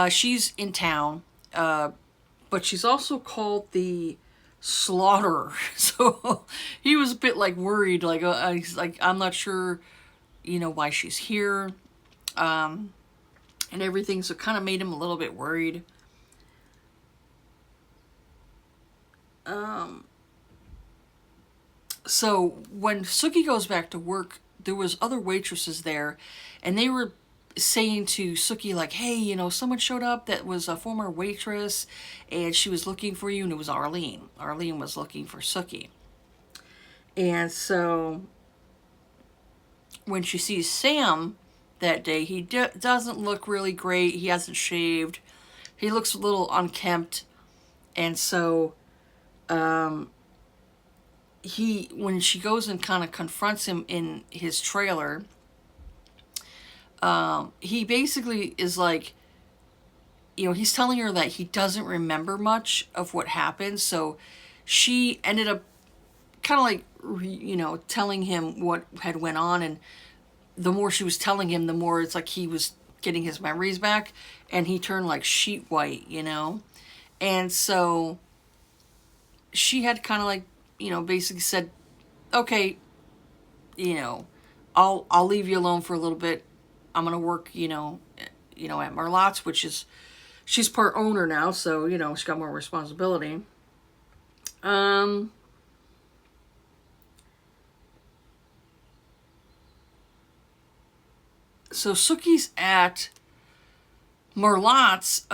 She's in town, but she's also called the Slaughterer. So he was a bit like worried, like he's like, I'm not sure, why she's here, and everything. So it kind of made him a little bit worried. So when Sookie goes back to work, there was other waitresses there, and they were saying to Sookie, like, hey, someone showed up that was a former waitress, and she was looking for you, and it was Arlene. Arlene was looking for Sookie. And so when she sees Sam that day, he doesn't look really great. He hasn't shaved. He looks a little unkempt. And so when she goes and kind of confronts him in his trailer, he basically is like, he's telling her that he doesn't remember much of what happened. So she ended up kind of like, telling him what had went on. And the more she was telling him, the more it's like he was getting his memories back. And he turned like sheet white, And so she had kind of like, basically said, okay, I'll leave you alone for a little bit. I'm going to work, at Merlotte's, which is, she's part owner now. So, she's got more responsibility. So Sookie's at Merlotte's,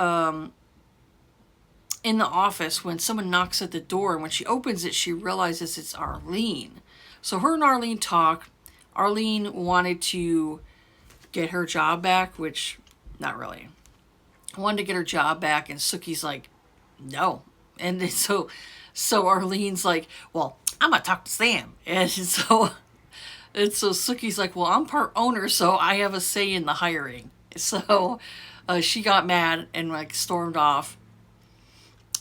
in the office when someone knocks at the door, and when she opens it, she realizes it's Arlene. So her and Arlene talk. Arlene wanted to get her job back, which not really. Wanted to get her job back, and Sookie's like, no. And so Arlene's like, well, I'm gonna talk to Sam. And so Sookie's like, well, I'm part owner, so I have a say in the hiring. So she got mad and like stormed off.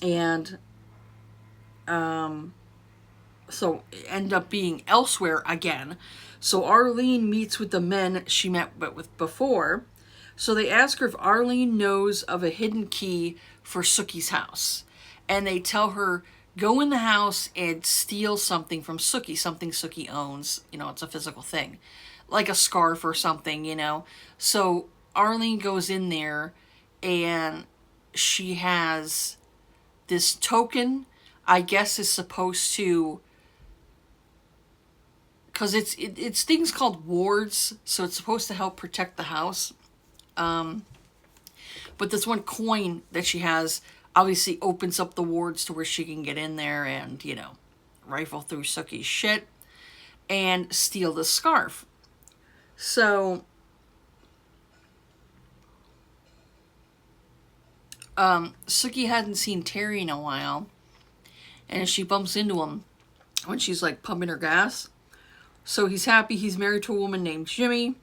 And so end up being elsewhere again. So Arlene meets with the men she met with before. So they ask her if Arlene knows of a hidden key for Sookie's house. And they tell her, go in the house and steal something from Sookie, something Sookie owns. It's a physical thing, like a scarf or something, So Arlene goes in there, and she has this token, I guess, is supposed to, because it's things called wards, so it's supposed to help protect the house. But this one coin that she has obviously opens up the wards to where she can get in there and, rifle through Sookie's shit and steal the scarf. So Sookie hadn't seen Terry in a while, and she bumps into him when she's like pumping her gas. So he's happy. He's married to a woman named Jimmy,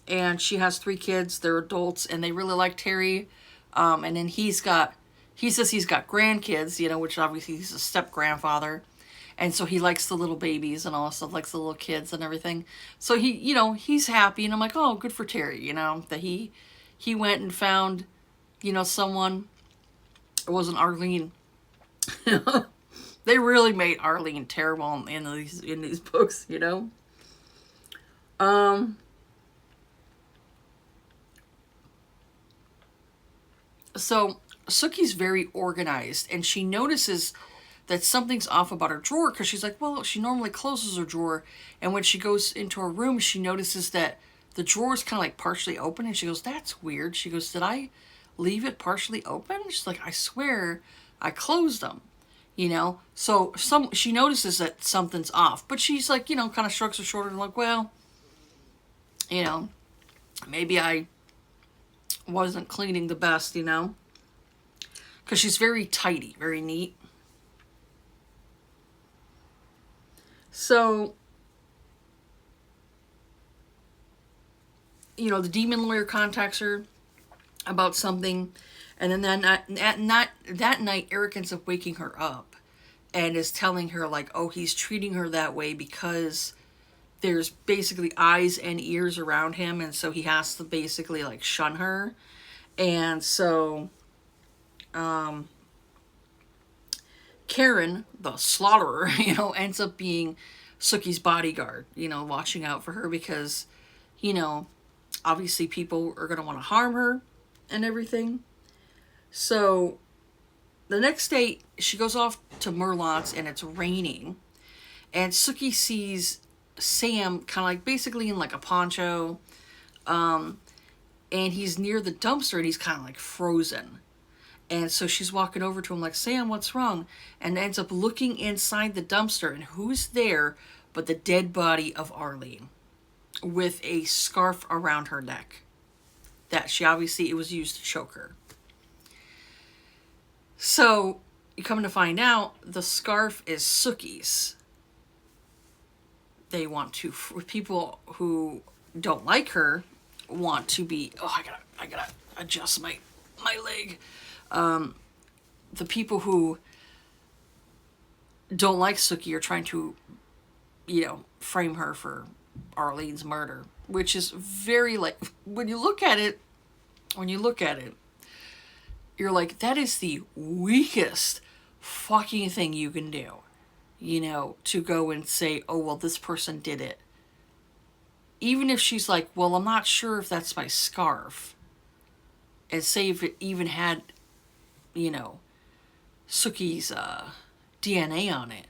and she has 3 kids. They're adults, and they really like Terry. And then he says he's got grandkids, which obviously he's a step grandfather. And so he likes the little babies and all that stuff, likes the little kids and everything. So he's happy. And I'm like, oh, good for Terry, that he went and found, someone. It wasn't Arlene. They really made Arlene terrible in these books, So Sookie's very organized, and she notices that something's off about her drawer, because she's like, well, she normally closes her drawer, and when she goes into her room, she notices that the drawer is kind of like partially open, and she goes, that's weird. She goes, did I leave it partially open? She's like, I swear I closed them, So she notices that something's off, but she's like, kind of shrugs her shoulder and like, well, maybe I wasn't cleaning the best, because she's very tidy, very neat. So, the demon lawyer contacts her about something, and then that night, Eric ends up waking her up and is telling her, like, oh, he's treating her that way because there's basically eyes and ears around him, and so he has to basically, like, shun her. And so Karen, the slaughterer, ends up being Sookie's bodyguard, watching out for her because, obviously people are going to want to harm her and everything. So the next day she goes off to Merlotte's, and it's raining, and Sookie sees Sam kind of like basically in like a poncho, and he's near the dumpster, and he's kind of like frozen. And so she's walking over to him like, Sam, what's wrong? And ends up looking inside the dumpster, and who's there but the dead body of Arlene, with a scarf around her neck. That she obviously, it was used to choke her. So, you come to find out, the scarf is Sookie's. They want to, people who don't like her want to be, oh, I gotta adjust my leg. The people who don't like Sookie are trying to, frame her for Arlene's murder, which is very, like, when you look at it, you're like, that is the weakest fucking thing you can do. To go and say, oh, well, this person did it. Even if she's like, well, I'm not sure if that's my scarf. And say if it even had, Sookie's DNA on it.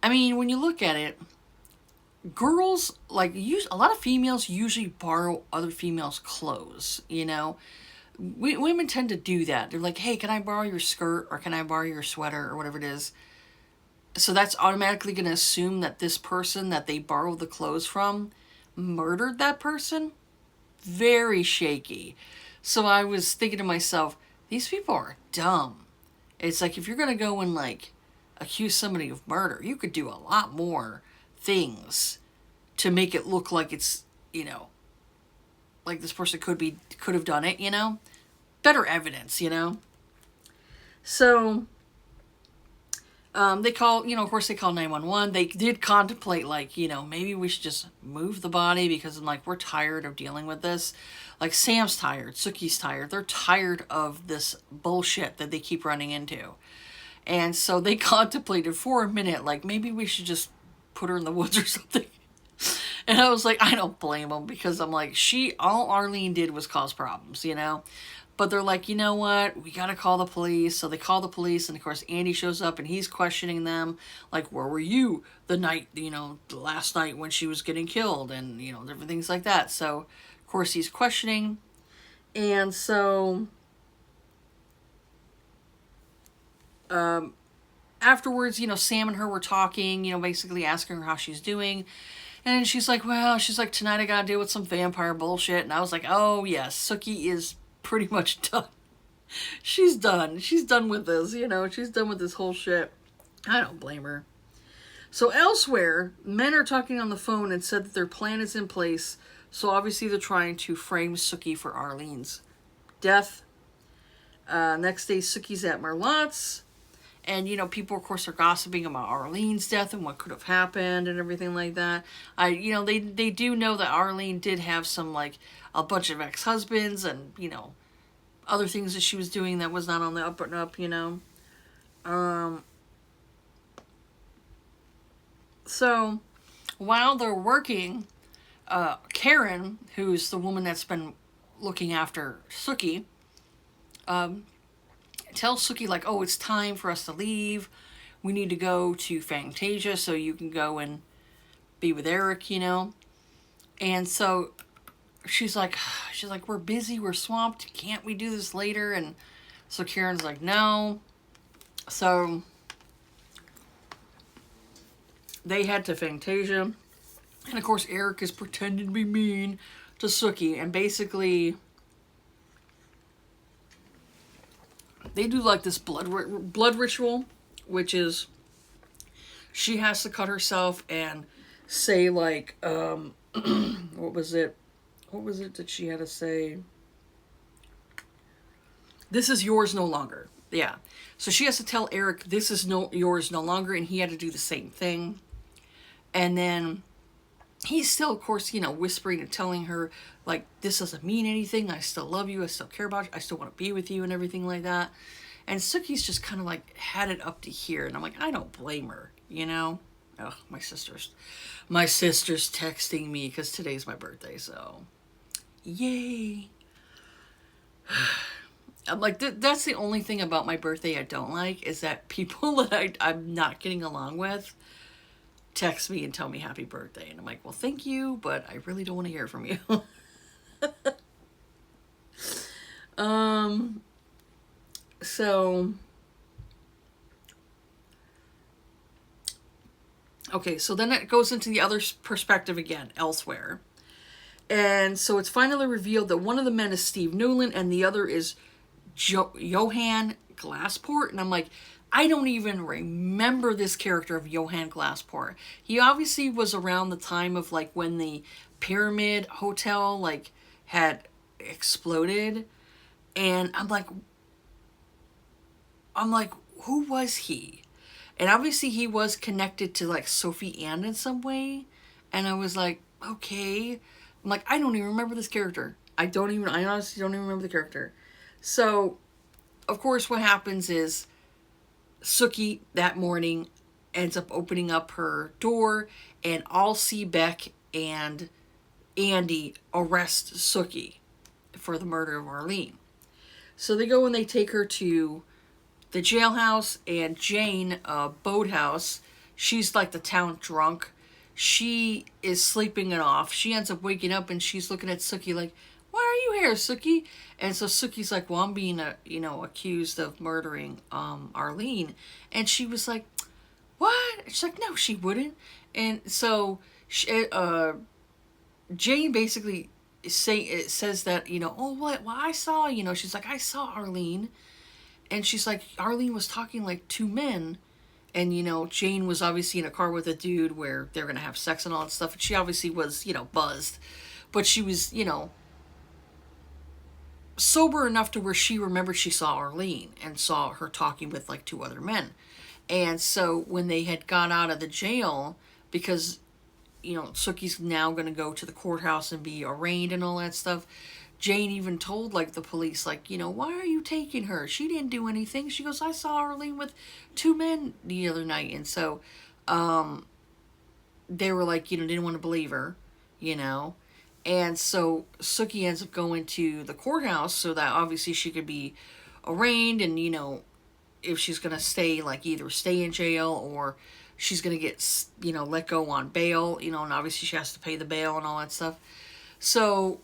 I mean, when you look at it, girls, like, a lot of females usually borrow other females' clothes, Women tend to do that. They're like, hey, can I borrow your skirt, or can I borrow your sweater, or whatever it is. So that's automatically going to assume that this person that they borrowed the clothes from murdered that person. Very shaky. So I was thinking to myself, these people are dumb. It's like, if you're going to go and, like, accuse somebody of murder, you could do a lot more things to make it look like it's, like this person could have done it, better evidence, So, they call, of course they call 911. They did contemplate, like, maybe we should just move the body, because I'm like, we're tired of dealing with this. Like, Sam's tired, Sookie's tired. They're tired of this bullshit that they keep running into. And so they contemplated for a minute, like, maybe we should just put her in the woods or something. And I was like, I don't blame them, because I'm like, all Arlene did was cause problems, But they're like, you know what? We got to call the police. So they call the police, and of course Andy shows up, and he's questioning them. Like, where were you the night, the last night when she was getting killed, and, different things like that. So, of course, he's questioning. And so, afterwards, Sam and her were talking, basically asking her how she's doing. And she's like, tonight I gotta deal with some vampire bullshit. And I was like, oh, yes, Sookie is pretty much done. She's done. She's done with this, She's done with this whole shit. I don't blame her. So elsewhere, men are talking on the phone and said that their plan is in place. So obviously they're trying to frame Sookie for Arlene's death. Next day, Sookie's at Merlotte's. And, people, of course, are gossiping about Arlene's death and what could have happened and everything like that. They do know that Arlene did have some, like, a bunch of ex-husbands and, other things that she was doing that was not on the up and up, So, while they're working, Karen, who's the woman that's been looking after Sookie, tells Sookie, like, oh, it's time for us to leave. We need to go to Fantasia so you can go and be with Eric, And so she's like, we're busy, we're swamped. Can't we do this later? And so Karen's like, no. So they head to Fantasia. And of course, Eric is pretending to be mean to Sookie. And basically, they do like this blood ritual, which is she has to cut herself and say, like, what was it that she had to say? This is yours no longer. Yeah. So she has to tell Eric, this is yours no longer, and he had to do the same thing. And then he's still, of course, whispering and telling her, like, this doesn't mean anything. I still love you. I still care about you. I still want to be with you and everything like that. And Sookie's just kind of, like, had it up to here. And I'm like, I don't blame her, Oh, my sister's texting me because today's my birthday, so yay. I'm like, that's the only thing about my birthday I don't like, is that people that I'm not getting along with text me and tell me happy birthday. And I'm like, well, thank you, but I really don't want to hear from you. So, Okay, so then it goes into the other perspective again, elsewhere. And so it's finally revealed that one of the men is Steve Newland and the other is Johann Glassport. And I'm like, I don't even remember this character of Johann Glassport. He obviously was around the time of like when the Pyramid Hotel like had exploded. And I'm like, who was he? And obviously he was connected to like Sophie Ann in some way. And I was like, okay. I'm like, I don't even remember this character. I honestly don't even remember the character. So, of course, what happens is Sookie that morning ends up opening up her door and Alcee, Beck, and Andy arrest Sookie for the murder of Arlene. So they go and they take her to the jailhouse, and Jane, Boathouse, she's like the town drunk. She is sleeping it off. She ends up waking up and she's looking at Sookie like, why are you here, Sookie? And so Sookie's like, well, I'm being, accused of murdering Arlene. And she was like, what? She's like, no, she wouldn't. And so Jane basically says that, oh, what? Well, I saw, she's like, I saw Arlene. And she's like, Arlene was talking like two men. And, Jane was obviously in a car with a dude where they're going to have sex and all that stuff. And she obviously was, buzzed. But she was, sober enough to where she remembered she saw Arlene and saw her talking with like two other men. And so when they had got out of the jail, because, Sookie's now going to go to the courthouse and be arraigned and all that stuff, Jane even told like the police, like, why are you taking her? She didn't do anything. She goes, I saw Arlene with two men the other night. And so they were like, didn't want to believe her, And so Sookie ends up going to the courthouse so that obviously she could be arraigned and, if she's going to stay, like either stay in jail or she's going to get, let go on bail, and obviously she has to pay the bail and all that stuff. So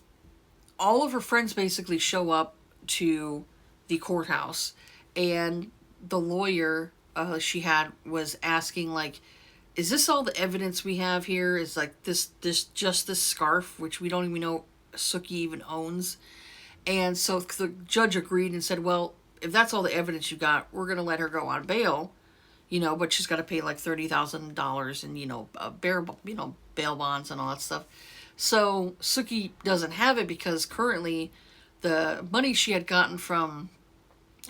all of her friends basically show up to the courthouse, and the lawyer she had was asking, like, is this all the evidence we have here? Is like this scarf, which we don't even know Sookie even owns. And so the judge agreed and said, well, if that's all the evidence you got, we're going to let her go on bail, but she's got to pay like $30,000 in, bail bonds and all that stuff. So Sookie doesn't have it because currently the money she had gotten from,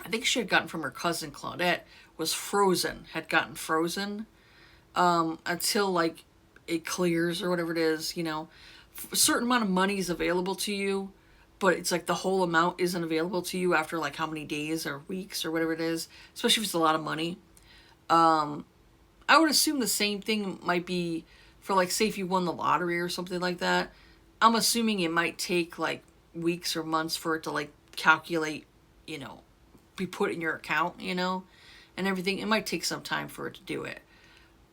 I think she had gotten from her cousin Claudette, was had gotten frozen until like it clears or whatever it is, a certain amount of money is available to you, but it's like the whole amount isn't available to you after like how many days or weeks or whatever it is, especially if it's a lot of money. I would assume the same thing might be for like, say if you won the lottery or something like that. I'm assuming it might take like weeks or months for it to like calculate, be put in your account, and everything. It might take some time for it to do it.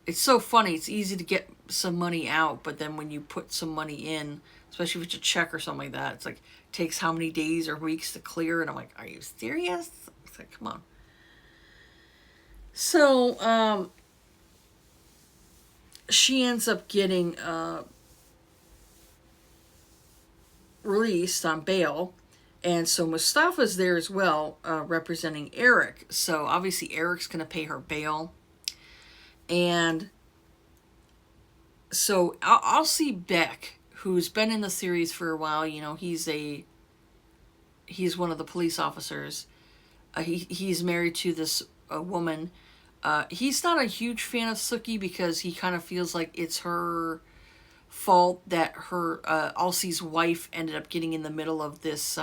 It's so funny. It's easy to get some money out, but then when you put some money in, especially if it's a check or something like that, it's like, it takes how many days or weeks to clear. And I'm like, are you serious? It's like, come on. So, she ends up getting released on bail. And so Mustafa's there as well, representing Eric. So obviously Eric's going to pay her bail. And so Alcee Beck, who's been in the series for a while, he's one of the police officers. He's married to this woman. He's not a huge fan of Sookie because he kind of feels like it's her fault that her Alcee's wife ended up getting in the middle of this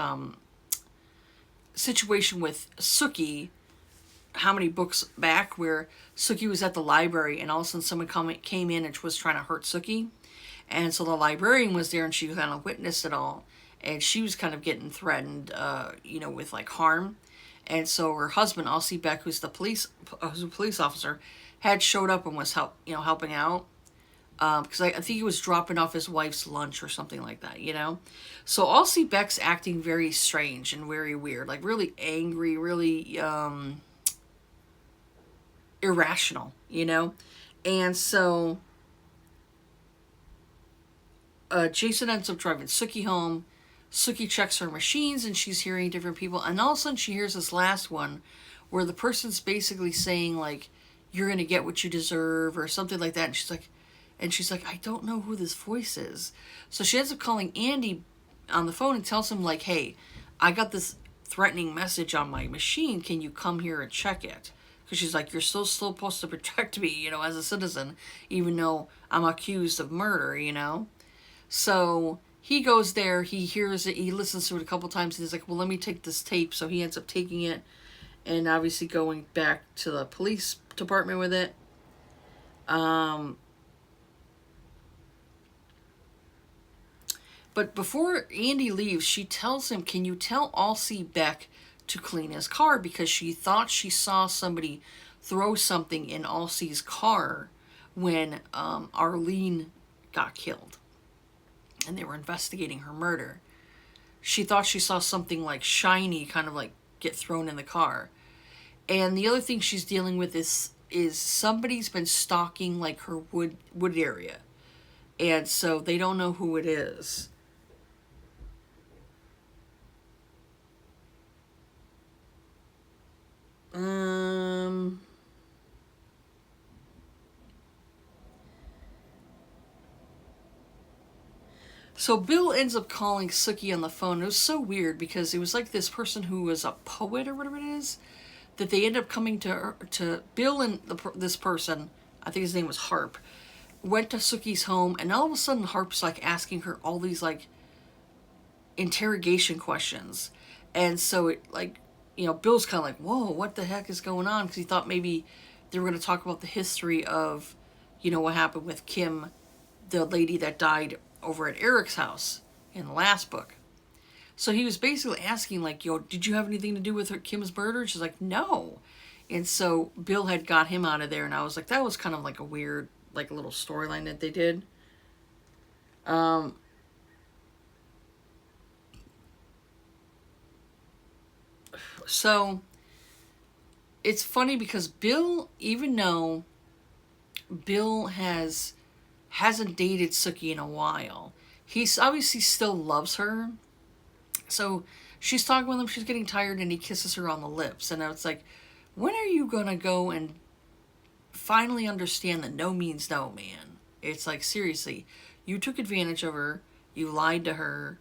situation with Sookie. How many books back where Sookie was at the library and all of a sudden someone came in and was trying to hurt Sookie, and so the librarian was there and she kind of witnessed it all, and she was kind of getting threatened, with like harm. And so her husband, Alcee Beck, who's a police officer, had showed up and was helping out. Because I think he was dropping off his wife's lunch or something like that, So Alcee Beck's acting very strange and very weird, like really angry, really irrational, And so Jason ends up driving Sookie home. Sookie checks her machines and she's hearing different people. And all of a sudden she hears this last one where the person's basically saying, like, you're going to get what you deserve or something like that. And she's like, I don't know who this voice is. So she ends up calling Andy on the phone and tells him, like, hey, I got this threatening message on my machine. Can you come here and check it? Because she's like, you're still supposed to protect me, you know, as a citizen, even though I'm accused of murder, you know? So he goes there, he hears it, he listens to it a couple times, and he's like, well, let me take this tape. So he ends up taking it and obviously going back to the police department with it. But before Andy leaves, she tells him, can you tell Alcee Beck to clean his car? Because she thought she saw somebody throw something in Alcee's car when Arlene got killed. And they were investigating her murder. She thought she saw something like shiny kind of like get thrown in the car. And the other thing she's dealing with is somebody's been stalking like her wood area. And so they don't know who it is. So Bill ends up calling Sookie on the phone. It was so weird because it was like this person who was a poet or whatever it is, that they end up coming to Bill and this person, I think his name was Harp, went to Sookie's home, and all of a sudden Harp's like asking her all these like interrogation questions. And so it like, you know, Bill's kind of like, whoa, what the heck is going on? Because he thought maybe they were going to talk about the history of, you know, what happened with Kim, the lady that died over at Eric's house in the last book. So he was basically asking, like, yo, did you have anything to do with Kim's murder? And she's like, no. And so Bill had got him out of there, and I was like, that was kind of like a weird, like a little storyline that they did. So it's funny because Bill, even though Bill hasn't dated Sookie in a while, he's obviously still loves her. So she's talking with him, she's getting tired, and he kisses her on the lips. And it's like, when are you gonna go and finally understand that no means no, man? It's like, seriously, you took advantage of her, you lied to her,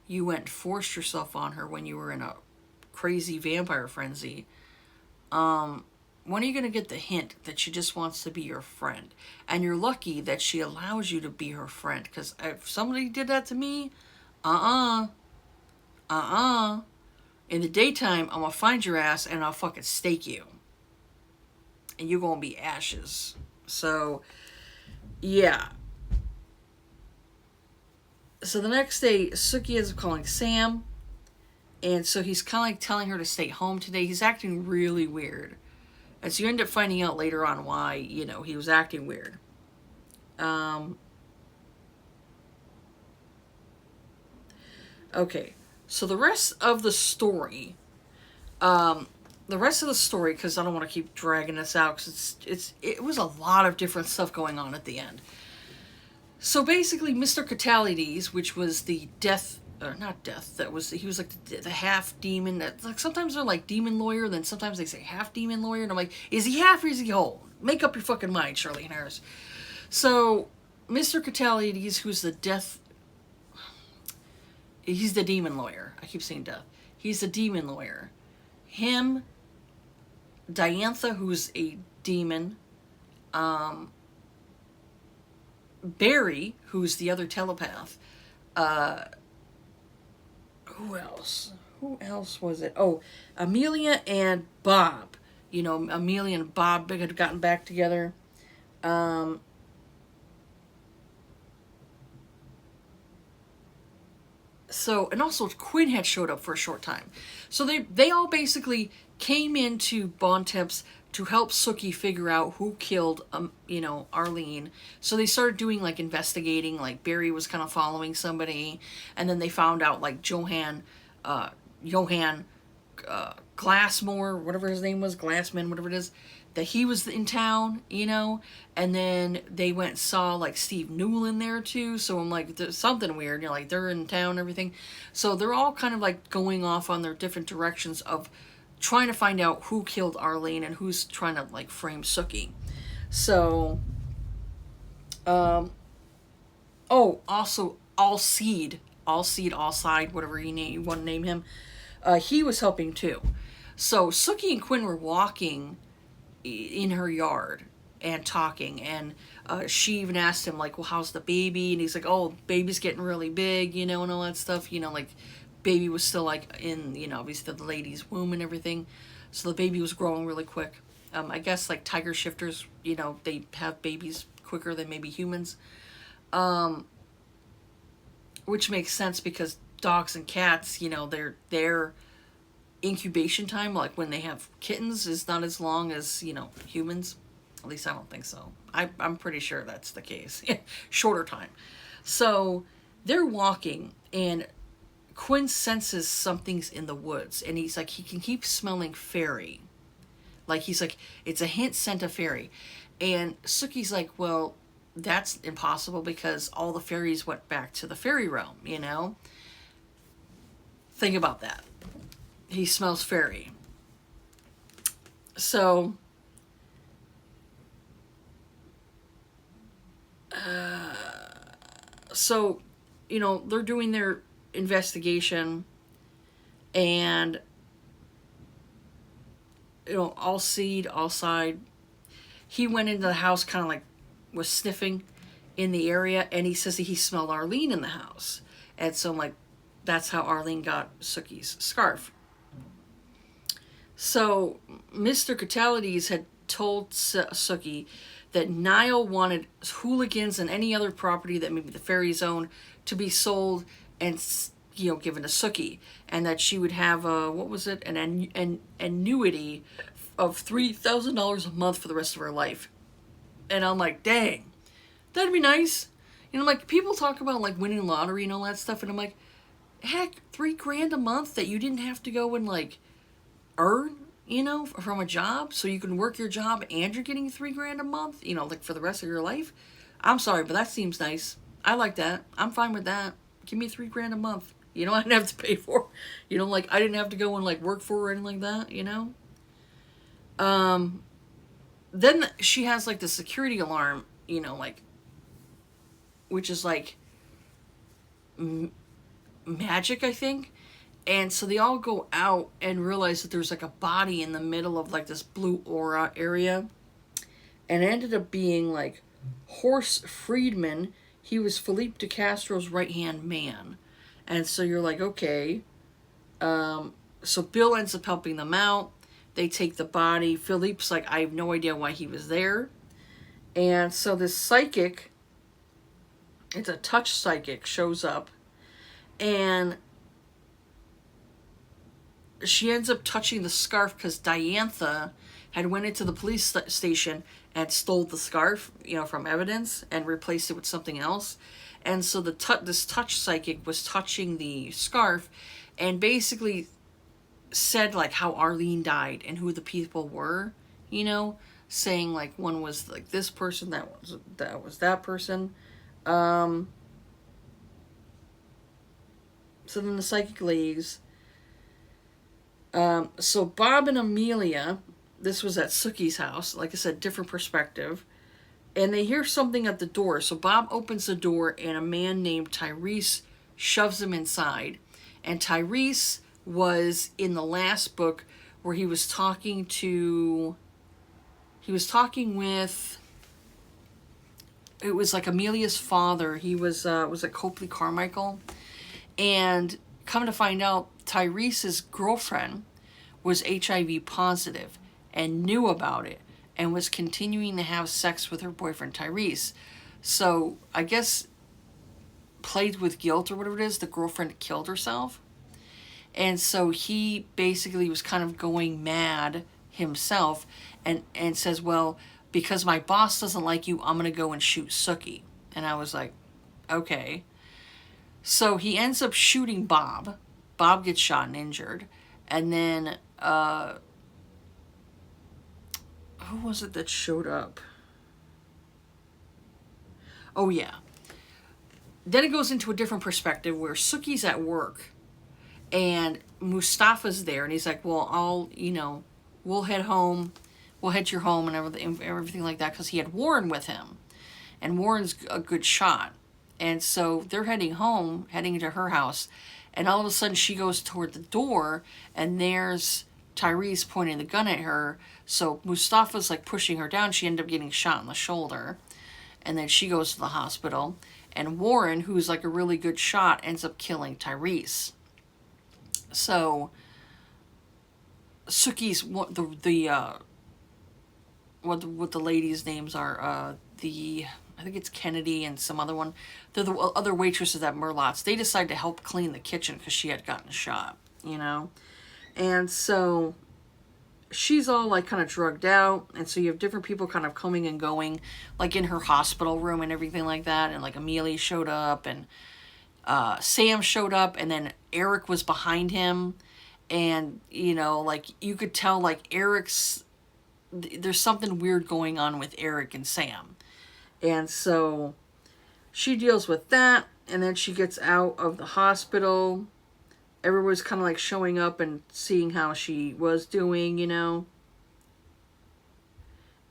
you went and forced yourself on her when you were in a crazy vampire frenzy. When are you going to get the hint that she just wants to be your friend? And you're lucky that she allows you to be her friend. Because if somebody did that to me, in the daytime, I'm going to find your ass and I'll fucking stake you. And you're going to be ashes. So, yeah. So the next day, Sookie ends up calling Sam. And so he's kind of like telling her to stay home today. He's acting really weird. And so you end up finding out later on why, you know, he was acting weird. Okay, so the rest of the story, because I don't want to keep dragging this out, because it was a lot of different stuff going on at the end. So basically, Mr. Catalides, which was the he was like the half demon. That, like, sometimes they're like demon lawyer, then sometimes they say half demon lawyer, and I'm like, is he half or is he whole? Make up your fucking mind, Charlene Harris. So Mr. Catalides, who's he's the demon lawyer. I keep saying death. He's the demon lawyer. Him, Diantha, who's a demon, Barry, who's the other telepath, who else? Who else was it? Oh, Amelia and Bob. You know, Amelia and Bob had gotten back together. So, and also Quinn had showed up for a short time. So they all basically came into Bontemps to help Sookie figure out who killed, you know, Arlene. So they started doing, like, investigating, like, Barry was kind of following somebody, and then they found out, like, Johan got Glassmore, whatever his name was, Glassman, whatever it is, that he was in town, you know, and then they went and saw like Steve Newell in there too. So I'm like, there's something weird, you know, like they're in town and everything. So they're all kind of like going off on their different directions of trying to find out who killed Arlene and who's trying to like frame Sookie. So, also Allside, whatever you want to name him, he was helping too. So Sookie and Quinn were walking in her yard and talking, and she even asked him like, well, how's the baby? And he's like, oh, baby's getting really big, you know, and all that stuff, you know, like baby was still like in, you know, obviously the lady's womb and everything, so the baby was growing really quick. I guess like tiger shifters, you know, they have babies quicker than maybe humans, which makes sense because dogs and cats, you know, their incubation time, like when they have kittens, is not as long as, you know, humans. At least I don't think so. I'm pretty sure that's the case. Shorter time. So they're walking, and Quinn senses something's in the woods, and he's like, he can keep smelling fairy. Like, he's like, it's a hint scent of fairy. And Sookie's like, well, that's impossible because all the fairies went back to the fairy realm, you know? Think about that. He smells fairy. So, you know, they're doing their investigation, and, you know, Allside, he went into the house, kind of like was sniffing in the area, and he says that he smelled Arlene in the house. And so I'm like, that's how Arlene got Sookie's scarf. So Mr. Catalides had told Sookie that Niall wanted hooligans and any other property that maybe the fairies own to be sold and, you know, given to Sookie, and that she would have an annuity of $3,000 a month for the rest of her life. And I'm like, dang, that'd be nice. You know, like, people talk about like winning lottery and all that stuff, and I'm like, heck, $3,000 a month that you didn't have to go and like earn, you know, from a job, so you can work your job and you're getting $3,000 a month, you know, like for the rest of your life. I'm sorry, but that seems nice. I like that. I'm fine with that. Give me $3,000 a month. You know, I didn't have to pay for, you know, like I didn't have to go and like work for or anything like that, you know. Then she has like the security alarm, you know, like, which is like magic, I think. And so they all go out and realize that there's like a body in the middle of like this blue aura area. And it ended up being like Horst Friedman. He was Philippe de Castro's right-hand man. And so you're like, okay. So Bill ends up helping them out. They take the body. Philippe's like, I have no idea why he was there. And so this psychic, it's a touch psychic, shows up. And she ends up touching the scarf because Diantha had went into the police station and stole the scarf, you know, from evidence and replaced it with something else. And so this touch psychic was touching the scarf and basically said like how Arlene died and who the people were, you know, saying like one was like this person, that was that person. So then the psychic leaves. So Bob and Amelia, this was at Sookie's house, like I said, different perspective, and they hear something at the door. So Bob opens the door, and a man named Tyrese shoves him inside. And Tyrese was in the last book where he was talking with, it was like Amelia's father. He was it Copley Carmichael? And come to find out, Tyrese's girlfriend was HIV positive and knew about it and was continuing to have sex with her boyfriend Tyrese. So I guess played with guilt or whatever it is, the girlfriend killed herself. And so he basically was kind of going mad himself and says, well, because my boss doesn't like you, I'm going to go and shoot Sookie. And I was like, okay. So he ends up shooting Bob. Bob gets shot and injured. And then, who was it that showed up? Oh, yeah. Then it goes into a different perspective where Sookie's at work and Mustafa's there, and he's like, well, we'll head home. We'll head to your home and everything like that, because he had Warren with him. And Warren's a good shot. And so they're heading home, heading to her house. And all of a sudden she goes toward the door, and there's Tyrese pointing the gun at her. So Mustafa's like pushing her down. She ended up getting shot in the shoulder. And then she goes to the hospital. And Warren, who's like a really good shot, ends up killing Tyrese. So Sookie's what the ladies' names are. I think it's Kennedy and some other one. They're the other waitresses at Merlot's. They decide to help clean the kitchen because she had gotten shot, And so she's all like kind of drugged out. And so you have different people kind of coming and going, like in her hospital room and everything like that. And like Amelia showed up, and Sam showed up, and then Eric was behind him. And, like you could tell like there's something weird going on with Eric and Sam. And so she deals with that, and then she gets out of the hospital. Everyone's kind of like showing up and seeing how she was doing,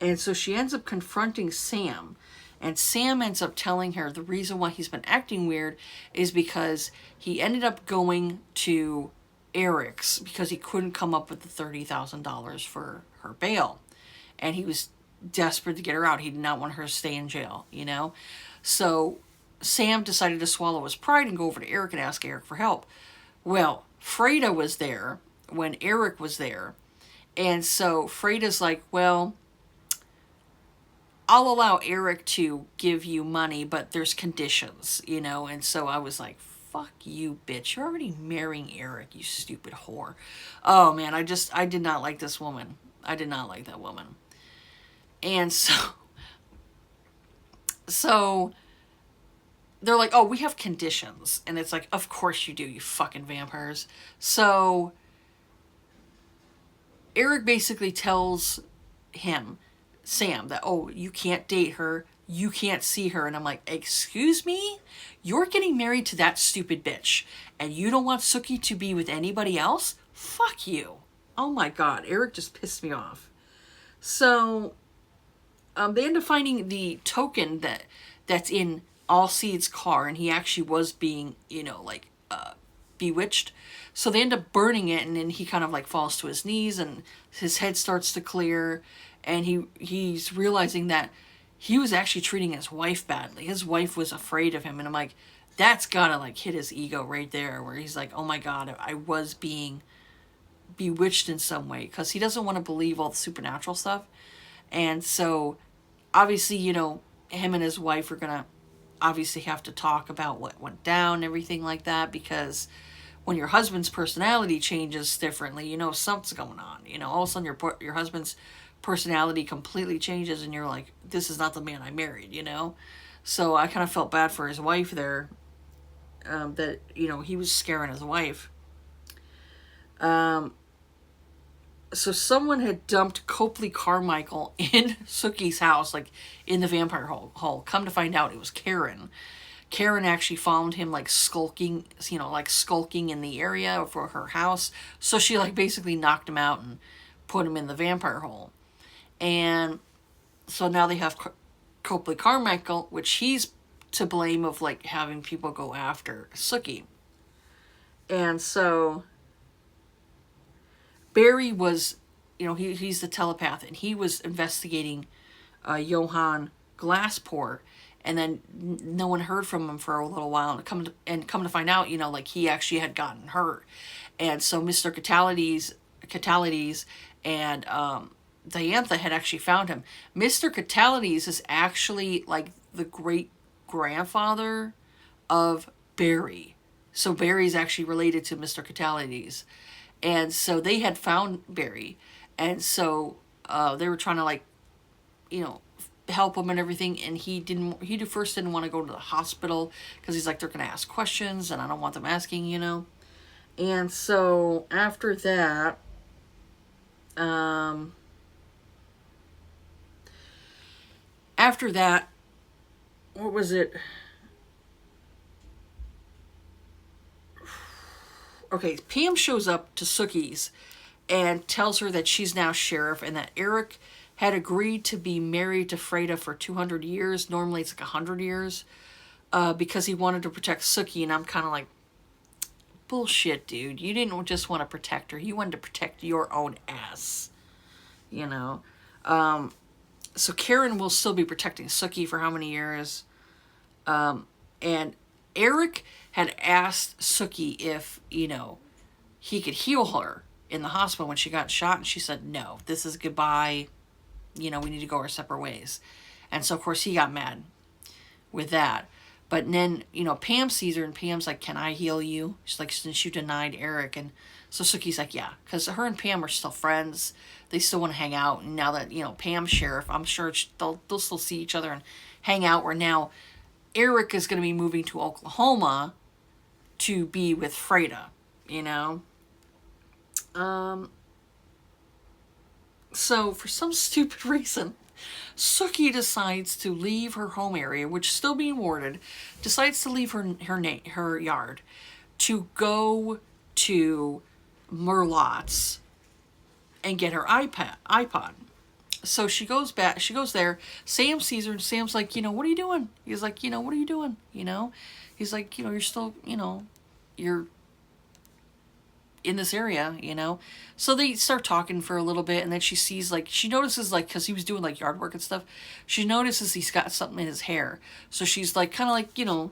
And so she ends up confronting Sam. And Sam ends up telling her the reason why he's been acting weird is because he ended up going to Eric's because he couldn't come up with the $30,000 for her bail. And he was desperate to get her out. He did not want her to stay in jail, So Sam decided to swallow his pride and go over to Eric and ask Eric for help. Well, Freda was there when Eric was there. And so Freda's like, well, I'll allow Eric to give you money, but there's conditions, And so I was like, fuck you, bitch. You're already marrying Eric, you stupid whore. Oh, man, I did not like this woman. I did not like that woman. And so they're like, oh, we have conditions. And it's like, of course you do, you fucking vampires. So Eric basically tells him, Sam, that, oh, you can't date her. You can't see her. And I'm like, excuse me? You're getting married to that stupid bitch. And you don't want Sookie to be with anybody else? Fuck you. Oh my God. Eric just pissed me off. So they end up finding the token that's in Allseed's car, and he actually was being, bewitched. So they end up burning it, and then he kind of like falls to his knees, and his head starts to clear, and he's realizing that he was actually treating his wife badly. His wife was afraid of him, and I'm like, that's gotta like hit his ego right there, where he's like, oh my God, I was being bewitched in some way, because he doesn't want to believe all the supernatural stuff. And so obviously, him and his wife are gonna obviously have to talk about what went down and everything like that, because when your husband's personality changes differently, something's going on. All of a sudden your husband's personality completely changes, and you're like, this is not the man I married, So I kind of felt bad for his wife there, that, he was scaring his wife. So someone had dumped Copley Carmichael in Sookie's house, like in the vampire hole. Come to find out, it was Karen. Karen actually found him like skulking in the area for her house. So she like basically knocked him out and put him in the vampire hole. And so now they have Copley Carmichael, which he's to blame of like having people go after Sookie. And so Barry was, he's the telepath, and he was investigating Johann Glassport, and then no one heard from him for a little while, and come to find out, like he actually had gotten hurt. And so Mr. Catalides and Diantha had actually found him. Mr. Catalides is actually like the great grandfather of Barry. So Barry's actually related to Mr. Catalides. And so they had found Barry. And so they were trying to like, help him and everything. And he first didn't want to go to the hospital because he's like, they're going to ask questions and I don't want them asking, And so after that, um, after that, what was it? Okay, Pam shows up to Sookie's and tells her that she's now sheriff and that Eric had agreed to be married to Freda for 200 years. Normally it's like 100 years because he wanted to protect Sookie. And I'm kind of like, bullshit, dude. You didn't just want to protect her. You wanted to protect your own ass, you know? So Karen will still be protecting Sookie for how many years? And Eric had asked Sookie if, he could heal her in the hospital when she got shot, and she said, no, this is goodbye. We need to go our separate ways. And so, of course, he got mad with that. But then, Pam sees her, and Pam's like, can I heal you? She's like, since you denied Eric. And so Sookie's like, yeah, because her and Pam are still friends. They still want to hang out. And now that, Pam's sheriff, I'm sure they'll still see each other and hang out, where now Eric is going to be moving to Oklahoma to be with Freda, So for some stupid reason, Sookie decides to leave her home area, which is still being warded, decides to leave her yard to go to Merlotte's and get her iPod. So she goes there. Sam sees her, and Sam's like, what are you doing? He's like, what are you doing? He's like, you're still, you're in this area, So they start talking for a little bit, and then she notices, because he was doing, yard work and stuff, she notices he's got something in his hair. So she's, kind of,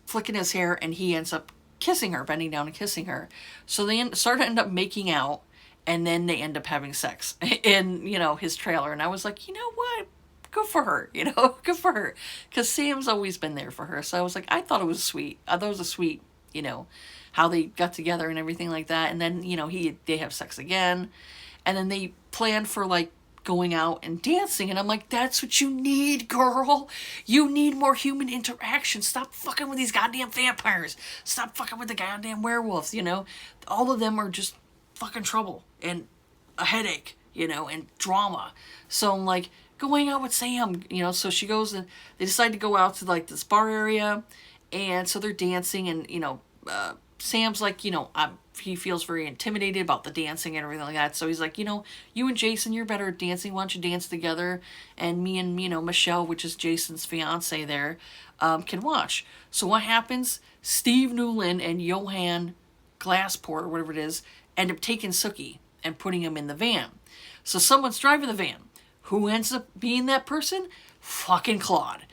flicking his hair, and he ends up kissing her, bending down and kissing her. So they end up making out, and then they end up having sex in, his trailer. And I was like, you know what? Good for her, good for her. Because Sam's always been there for her. So I was like, I thought it was sweet. I thought it was a sweet, how they got together and everything like that. And then, they have sex again. And then they plan for, going out and dancing. And I'm like, that's what you need, girl. You need more human interaction. Stop fucking with these goddamn vampires. Stop fucking with the goddamn werewolves, All of them are just fucking trouble and a headache, and drama. So I'm like, going out with Sam, so she goes, and they decide to go out to this bar area, and so they're dancing, and Sam's like, he feels very intimidated about the dancing and everything like that. So he's like, you and Jason, you're better at dancing. Why don't you dance together? And me and, Michelle, which is Jason's fiance there, can watch. So what happens? Steve Newland and Johan Glassport, or whatever it is, end up taking Sookie and putting him in the van. So someone's driving the van. Who ends up being that person? Fucking Claude,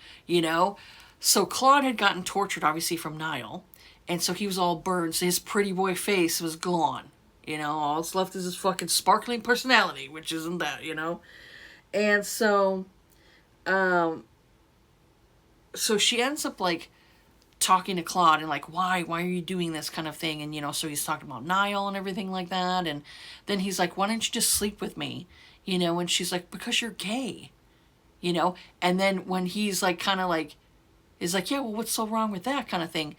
So Claude had gotten tortured, obviously, from Niall. And so he was all burned. So his pretty boy face was gone. All that's left is his fucking sparkling personality, which isn't that, And so, so she ends up, talking to Claude and, why are you doing this kind of thing? And, so he's talking about Niall and everything like that. And then he's like, why don't you just sleep with me? And she's like, because you're gay, And then when he's, is like, yeah, well, what's so wrong with that kind of thing?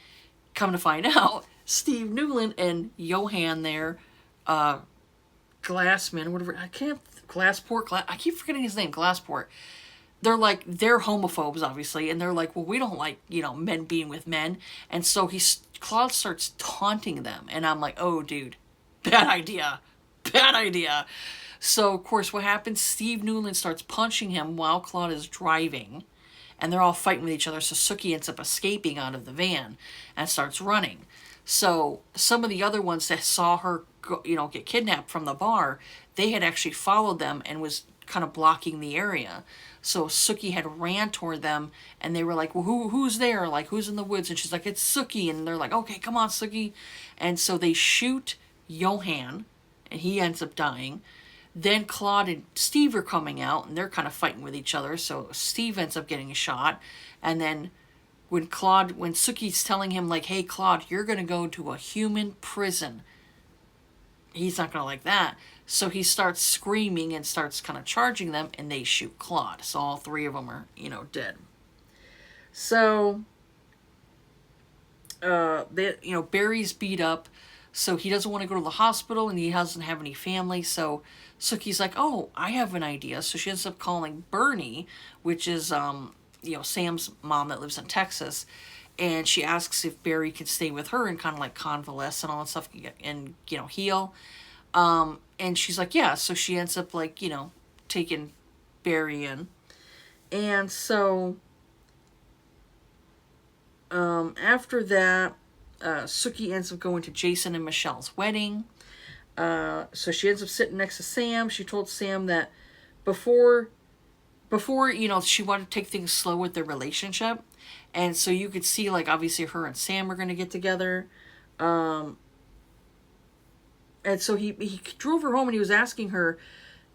Come to find out, Steve Newland and Johan there, Glassman, whatever, I keep forgetting his name, Glassport. They're homophobes, obviously, and they're like, well, we don't like, men being with men. And so Claude starts taunting them, and I'm like, oh, dude, bad idea. So, of course, what happens? Steve Newland starts punching him while Claude is driving, and they're all fighting with each other. So Sookie ends up escaping out of the van and starts running. So some of the other ones that saw her, get kidnapped from the bar, they had actually followed them and was kind of blocking the area. So Sookie had ran toward them, and they were like, well, who's there? Who's in the woods? And she's like, it's Sookie. And they're like, okay, come on, Sookie. And so they shoot Johan, and he ends up dying. Then Claude and Steve are coming out, and they're kind of fighting with each other. So Steve ends up getting a shot. And then when Sookie's telling him, hey, Claude, you're going to go to a human prison, he's not going to like that. So he starts screaming and starts kind of charging them, and they shoot Claude. So all three of them are, dead. So Barry's beat up, so he doesn't want to go to the hospital, and he doesn't have any family. So Sookie's like, oh, I have an idea. So she ends up calling Bernie, which is Sam's mom that lives in Texas, and she asks if Barry can stay with her and kind of like convalesce and all that stuff and heal. And she's like, yeah. So she ends up like taking Barry in, and so after that, Sookie ends up going to Jason and Michelle's wedding. So she ends up sitting next to Sam. She told Sam that before she wanted to take things slow with their relationship. And so you could see, like, obviously her and Sam are going to get together. And so he drove her home, and he was asking her,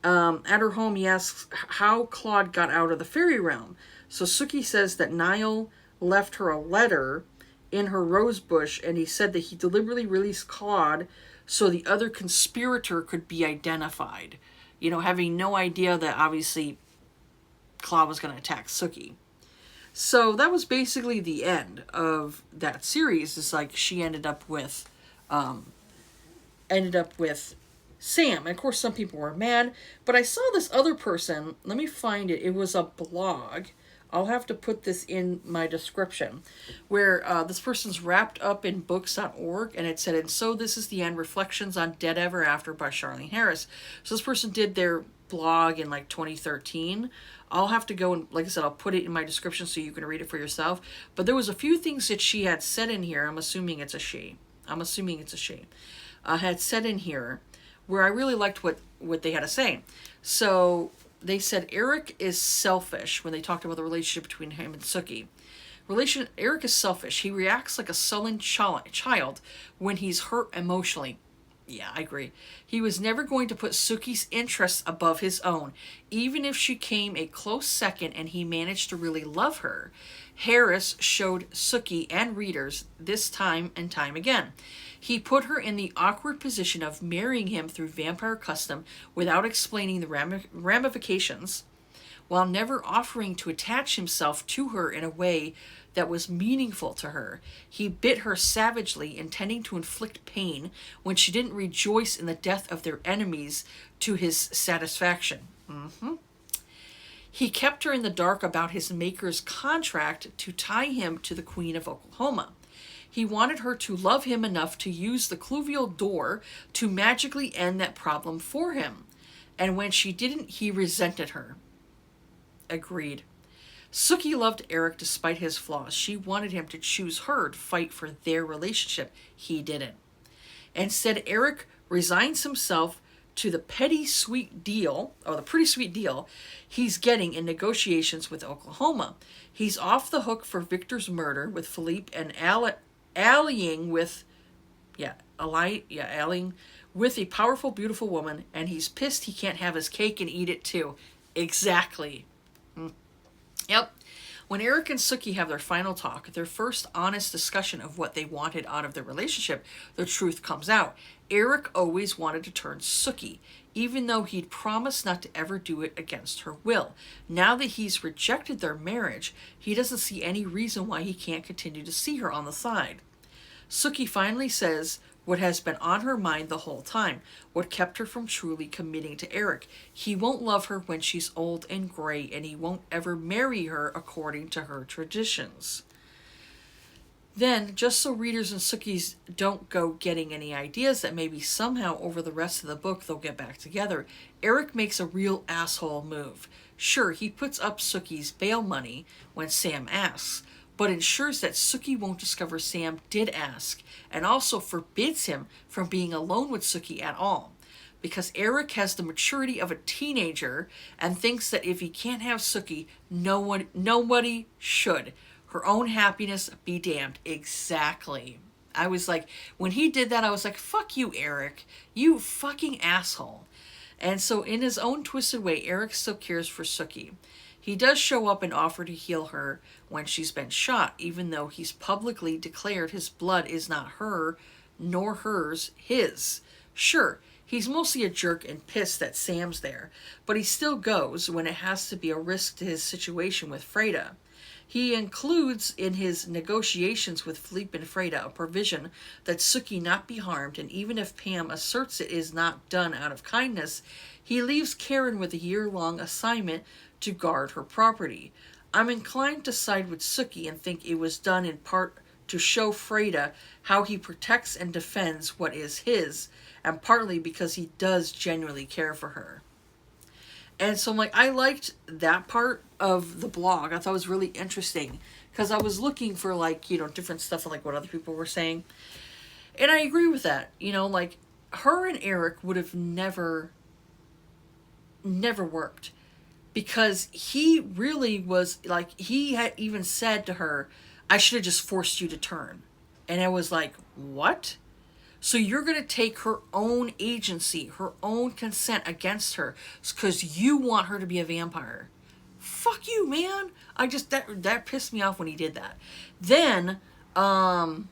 at her home, he asks how Claude got out of the fairy realm. So Sookie says that Niall left her a letter in her rose bush, and he said that he deliberately released Claude so the other conspirator could be identified. Having no idea that obviously Claude was going to attack Sookie. So that was basically the end of that series. It's like she ended up with Sam. And of course some people were mad, but I saw this other person, let me find it. It was a blog. I'll have to put this in my description, where this person's wrapped up in books.org, and it said, and so this is the end, Reflections on Dead Ever After by Charlene Harris. So this person did their blog in like 2013. I'll have to go and, like I said, I'll put it in my description so you can read it for yourself. But there was a few things that she had said in here. I'm assuming it's a she. Had said in here where I really liked what they had to say. So they said Eric is selfish when they talked about the relationship between him and Sookie. Eric is selfish. He reacts like a sullen child when he's hurt emotionally. Yeah, I agree. He was never going to put Sookie's interests above his own, even if she came a close second and he managed to really love her. Harris showed Sookie and readers this time and time again. He put her in the awkward position of marrying him through vampire custom without explaining the ramifications, while never offering to attach himself to her in a way that was meaningful to her. He bit her savagely, intending to inflict pain when she didn't rejoice in the death of their enemies to his satisfaction. He kept her in the dark about his maker's contract to tie him to the Queen of Oklahoma. He wanted her to love him enough to use the Cluvial door to magically end that problem for him. And when she didn't, he resented her. Agreed. Sookie loved Eric despite his flaws. She wanted him to choose her to fight for their relationship. He didn't. Instead, Eric resigns himself to the pretty sweet deal he's getting in negotiations with Oklahoma. He's off the hook for Victor's murder with Philippe and allying with a powerful, beautiful woman, and he's pissed he can't have his cake and eat it too. Exactly. Yep. When Eric and Sookie have their final talk, their first honest discussion of what they wanted out of their relationship, the truth comes out. Eric always wanted to turn Sookie, even though he'd promised not to ever do it against her will. Now that he's rejected their marriage, he doesn't see any reason why he can't continue to see her on the side. Sookie finally says what has been on her mind the whole time, what kept her from truly committing to Eric. He won't love her when she's old and gray, and he won't ever marry her according to her traditions. Then, just so readers and Sookies don't go getting any ideas that maybe somehow over the rest of the book they'll get back together, Eric makes a real asshole move. Sure, he puts up Sookie's bail money when Sam asks, but ensures that Sookie won't discover Sam did ask, and also forbids him from being alone with Sookie at all. Because Eric has the maturity of a teenager and thinks that if he can't have Sookie, nobody should. Her own happiness be damned. Exactly. I was like, when he did that, I was like, fuck you, Eric. You fucking asshole. And so in his own twisted way, Eric still cares for Sookie. He does show up and offer to heal her when she's been shot, even though he's publicly declared his blood is not her, nor hers, his. Sure, he's mostly a jerk and pissed that Sam's there, but he still goes when it has to be a risk to his situation with Freda. He includes in his negotiations with Philippe and Freda a provision that Sookie not be harmed, and even if Pam asserts it is not done out of kindness, he leaves Karen with a year-long assignment to guard her property. I'm inclined to side with Sookie and think it was done in part to show Freda how he protects and defends what is his, and partly because he does genuinely care for her. And so, like, I liked that part of the blog. I thought it was really interesting because I was looking for, like, you know, different stuff, like what other people were saying. And I agree with that. You know, like, her and Eric would have never worked because he really was, like, he had even said to her, I should have just forced you to turn. And I was like, what? So you're going to take her own agency, her own consent against her because you want her to be a vampire. Fuck you, man. I just, that pissed me off when he did that. Then, when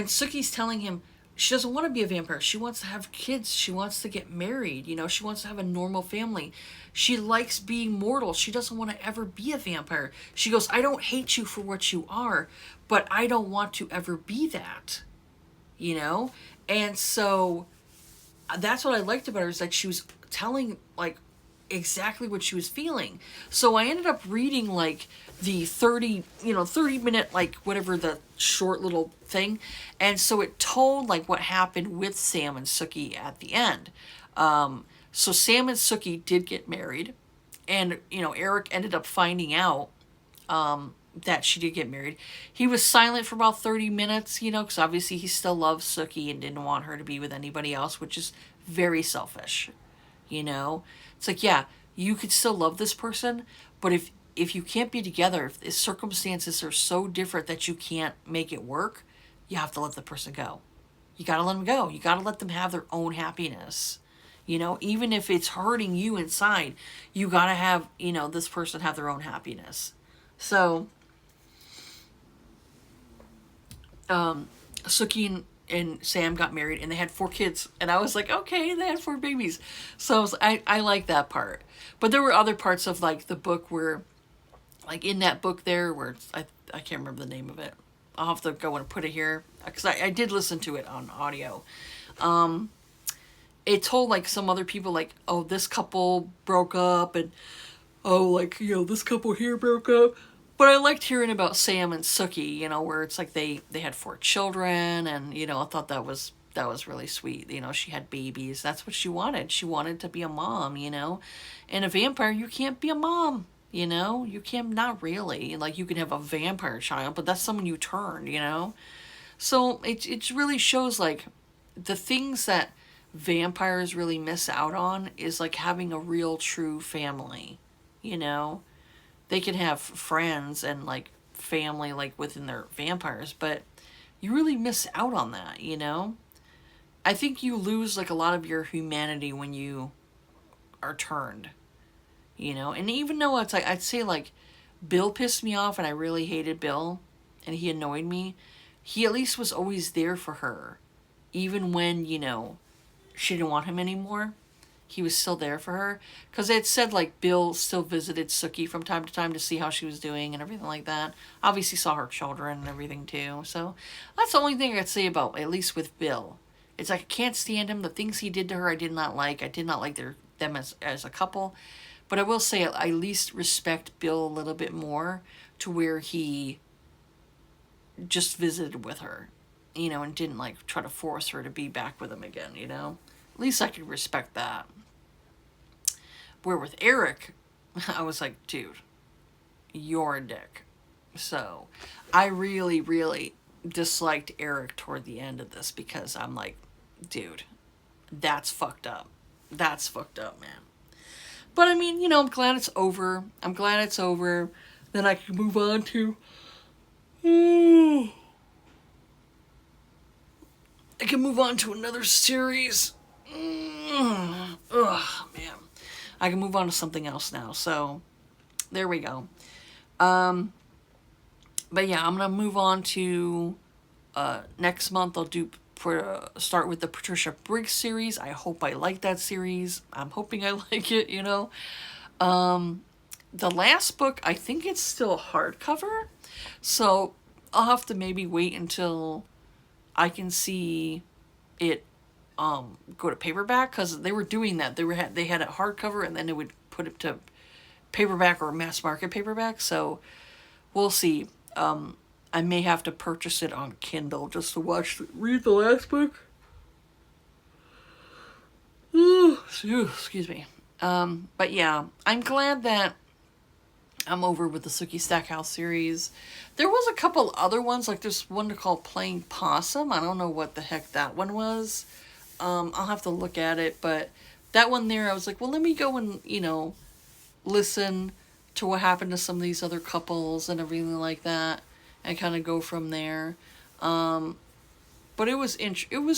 Sookie's telling him she doesn't want to be a vampire, she wants to have kids, she wants to get married, you know, she wants to have a normal family. She likes being mortal. She doesn't want to ever be a vampire. She goes, I don't hate you for what you are, but I don't want to ever be that, you know? And so that's what I liked about her, is like she was telling, like, exactly what she was feeling. So I ended up reading, like, the 30-minute, like, whatever, the short little thing. And so it told, like, what happened with Sam and Sookie at the end. So Sam and Sookie did get married. And, you know, Eric ended up finding out that she did get married. He was silent for about 30 minutes, you know, because obviously he still loves Sookie and didn't want her to be with anybody else, which is very selfish, you know? It's like, yeah, you could still love this person, but if you can't be together, if the circumstances are so different that you can't make it work, you have to let the person go. You got to let them go. You got to let them have their own happiness. You know, even if it's hurting you inside, you got to have, you know, this person have their own happiness. So, Sookie and Sam got married and they had 4 kids. And I was like, okay, they had 4 babies. So I like that part. But there were other parts of, like, the book where, like, in that book there, where I can't remember the name of it. I'll have to go and put it here. Because I did listen to it on audio. It told, like, some other people, like, oh, this couple broke up. And, oh, like, you know, this couple here broke up. But I liked hearing about Sam and Sookie, you know, where it's like they had 4 children, and, you know, I thought that was really sweet. You know, she had babies. That's what she wanted. She wanted to be a mom, you know. And a vampire, you can't be a mom, you know. You can't, not really. Like, you can have a vampire child, but that's someone you turn, you know. So it really shows, like, the things that vampires really miss out on is, like, having a real, true family, you know. They can have friends and, like, family, like, within their vampires, but you really miss out on that, you know? I think you lose, like, a lot of your humanity when you are turned, you know? And even though it's, like, I'd say, like, Bill pissed me off and I really hated Bill and he annoyed me, he at least was always there for her. Even when, you know, she didn't want him anymore. He was still there for her. Because it said, like, Bill still visited Sookie from time to time to see how she was doing and everything like that. Obviously saw her children and everything, too. So, that's the only thing I could say about, at least with Bill. It's like, I can't stand him. The things he did to her, I did not like. I did not like them as a couple. But I will say, I at least respect Bill a little bit more to where he just visited with her, you know, and didn't, like, try to force her to be back with him again, you know? At least I could respect that. Where with Eric, I was like, dude, you're a dick. So, I really, really disliked Eric toward the end of this because I'm like, dude, that's fucked up. That's fucked up, man. But, I mean, you know, I'm glad it's over. I'm glad it's over. Then I can move on to... I can move on to another series. Ugh, man. I can move on to something else now. So, there we go. But yeah, I'm going to move on to next month. I'll start with the Patricia Briggs series. I hope I like that series. I'm hoping I like it, you know. The last book, I think it's still hardcover, so I'll have to maybe wait until I can see it go to paperback, because they were doing that. They had it hardcover and then they would put it to paperback or mass market paperback. So we'll see. I may have to purchase it on Kindle just to read the last book. Excuse me. But yeah, I'm glad that I'm over with the Sookie Stackhouse series. There was a couple other ones, like there's one called Playing Possum. I don't know what the heck that one was. I'll have to look at it, but that one there, I was like, well, let me go and, listen to what happened to some of these other couples and everything like that, and kind of go from there. But it was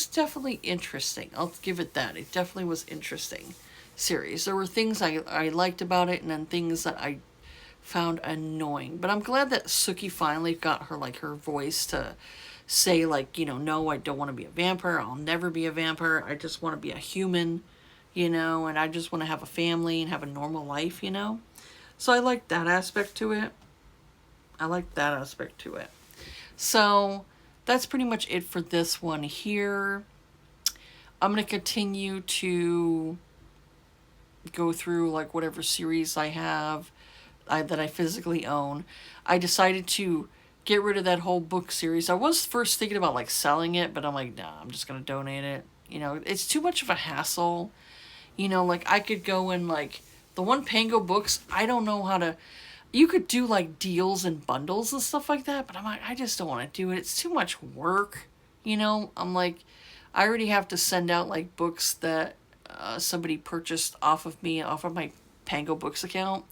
definitely interesting. I'll give it that. It definitely was interesting series. There were things I liked about it, and then things that I found annoying. But I'm glad that Sookie finally got her voice to say, no, I don't want to be a vampire. I'll never be a vampire. I just want to be a human, and I just want to have a family and have a normal life, So I like that aspect to it. So that's pretty much it for this one here. I'm going to continue to go through whatever series I have that I physically own. I decided to get rid of that whole book series. I was first thinking about selling it, but I'm like, nah, I'm just going to donate it. It's too much of a hassle. I could go in the one Pango books, I don't know how to. You could do deals and bundles and stuff like that, but I'm like, I just don't want to do it. It's too much work. I'm like, I already have to send out books that somebody purchased off of my Pango Books account.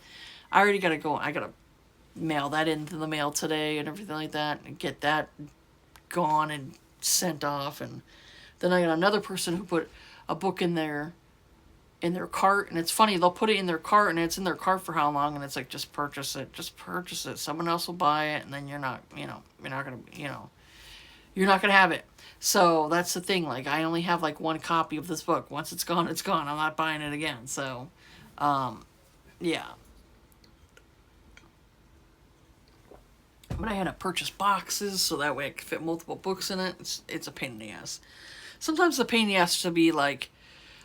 I already got to go. I got to mail that into the mail today and everything like that, and get that gone and sent off. And then I got another person who put a book in their cart, and it's funny, they'll put it in their cart, and it's in their cart for how long, and it's like, just purchase it, someone else will buy it, and then you're not gonna have it. So that's the thing, I only have one copy of this book. Once it's gone, I'm not buying it again. So yeah, but I had to purchase boxes so that way I could fit multiple books in it. It's a pain in the ass. Sometimes the pain in the ass to be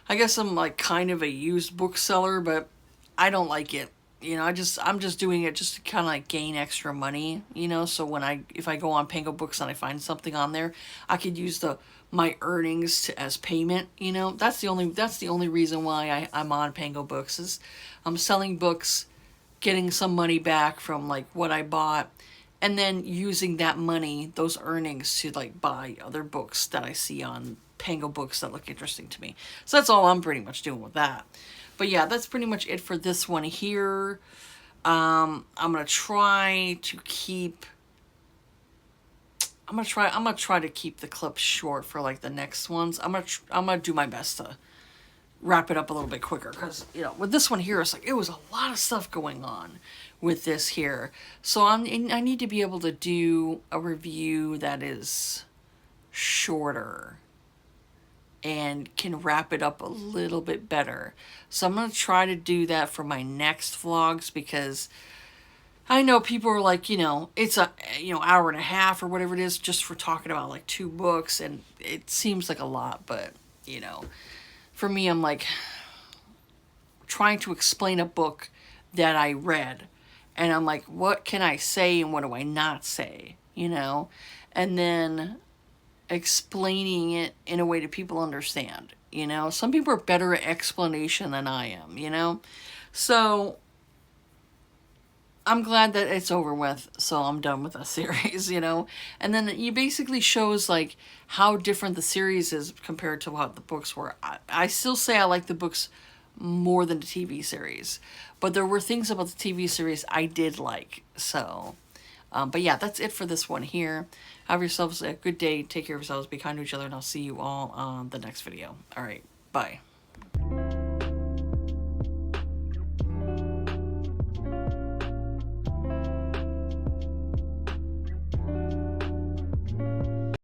I guess I'm kind of a used bookseller, but I don't like it. I'm just doing it just to kind of gain extra money, so if I go on Pango Books and I find something on there, I could use my earnings as payment. That's the only reason why I'm on Pango Books, is I'm selling books, getting some money back from what I bought, and then using that money, those earnings, to buy other books that I see on Pango Books that look interesting to me. So that's all I'm pretty much doing with that. But yeah, that's pretty much it for this one here. I'm gonna try to keep the clips short for the next ones. I'm gonna do my best to wrap it up a little bit quicker, because with this one here, it's it was a lot of stuff going on with this here. So I need to be able to do a review that is shorter and can wrap it up a little bit better. So I'm going to try to do that for my next vlogs, because I know people are it's a, hour and a half or whatever it is just for talking about 2 books, and it seems like a lot, but, for me, I'm trying to explain a book that I read, and I'm what can I say and what do I not say, and then explaining it in a way that people understand. Some people are better at explanation than I am. So I'm glad that it's over with, so I'm done with that series. And then it basically shows how different the series is compared to what the books were. I still say I like the books more than the TV series, but there were things about the TV series I did like. So but yeah, that's it for this one here. Have yourselves a good day. Take care of yourselves. Be kind to each other. And I'll see you all on the next video. All right. Bye.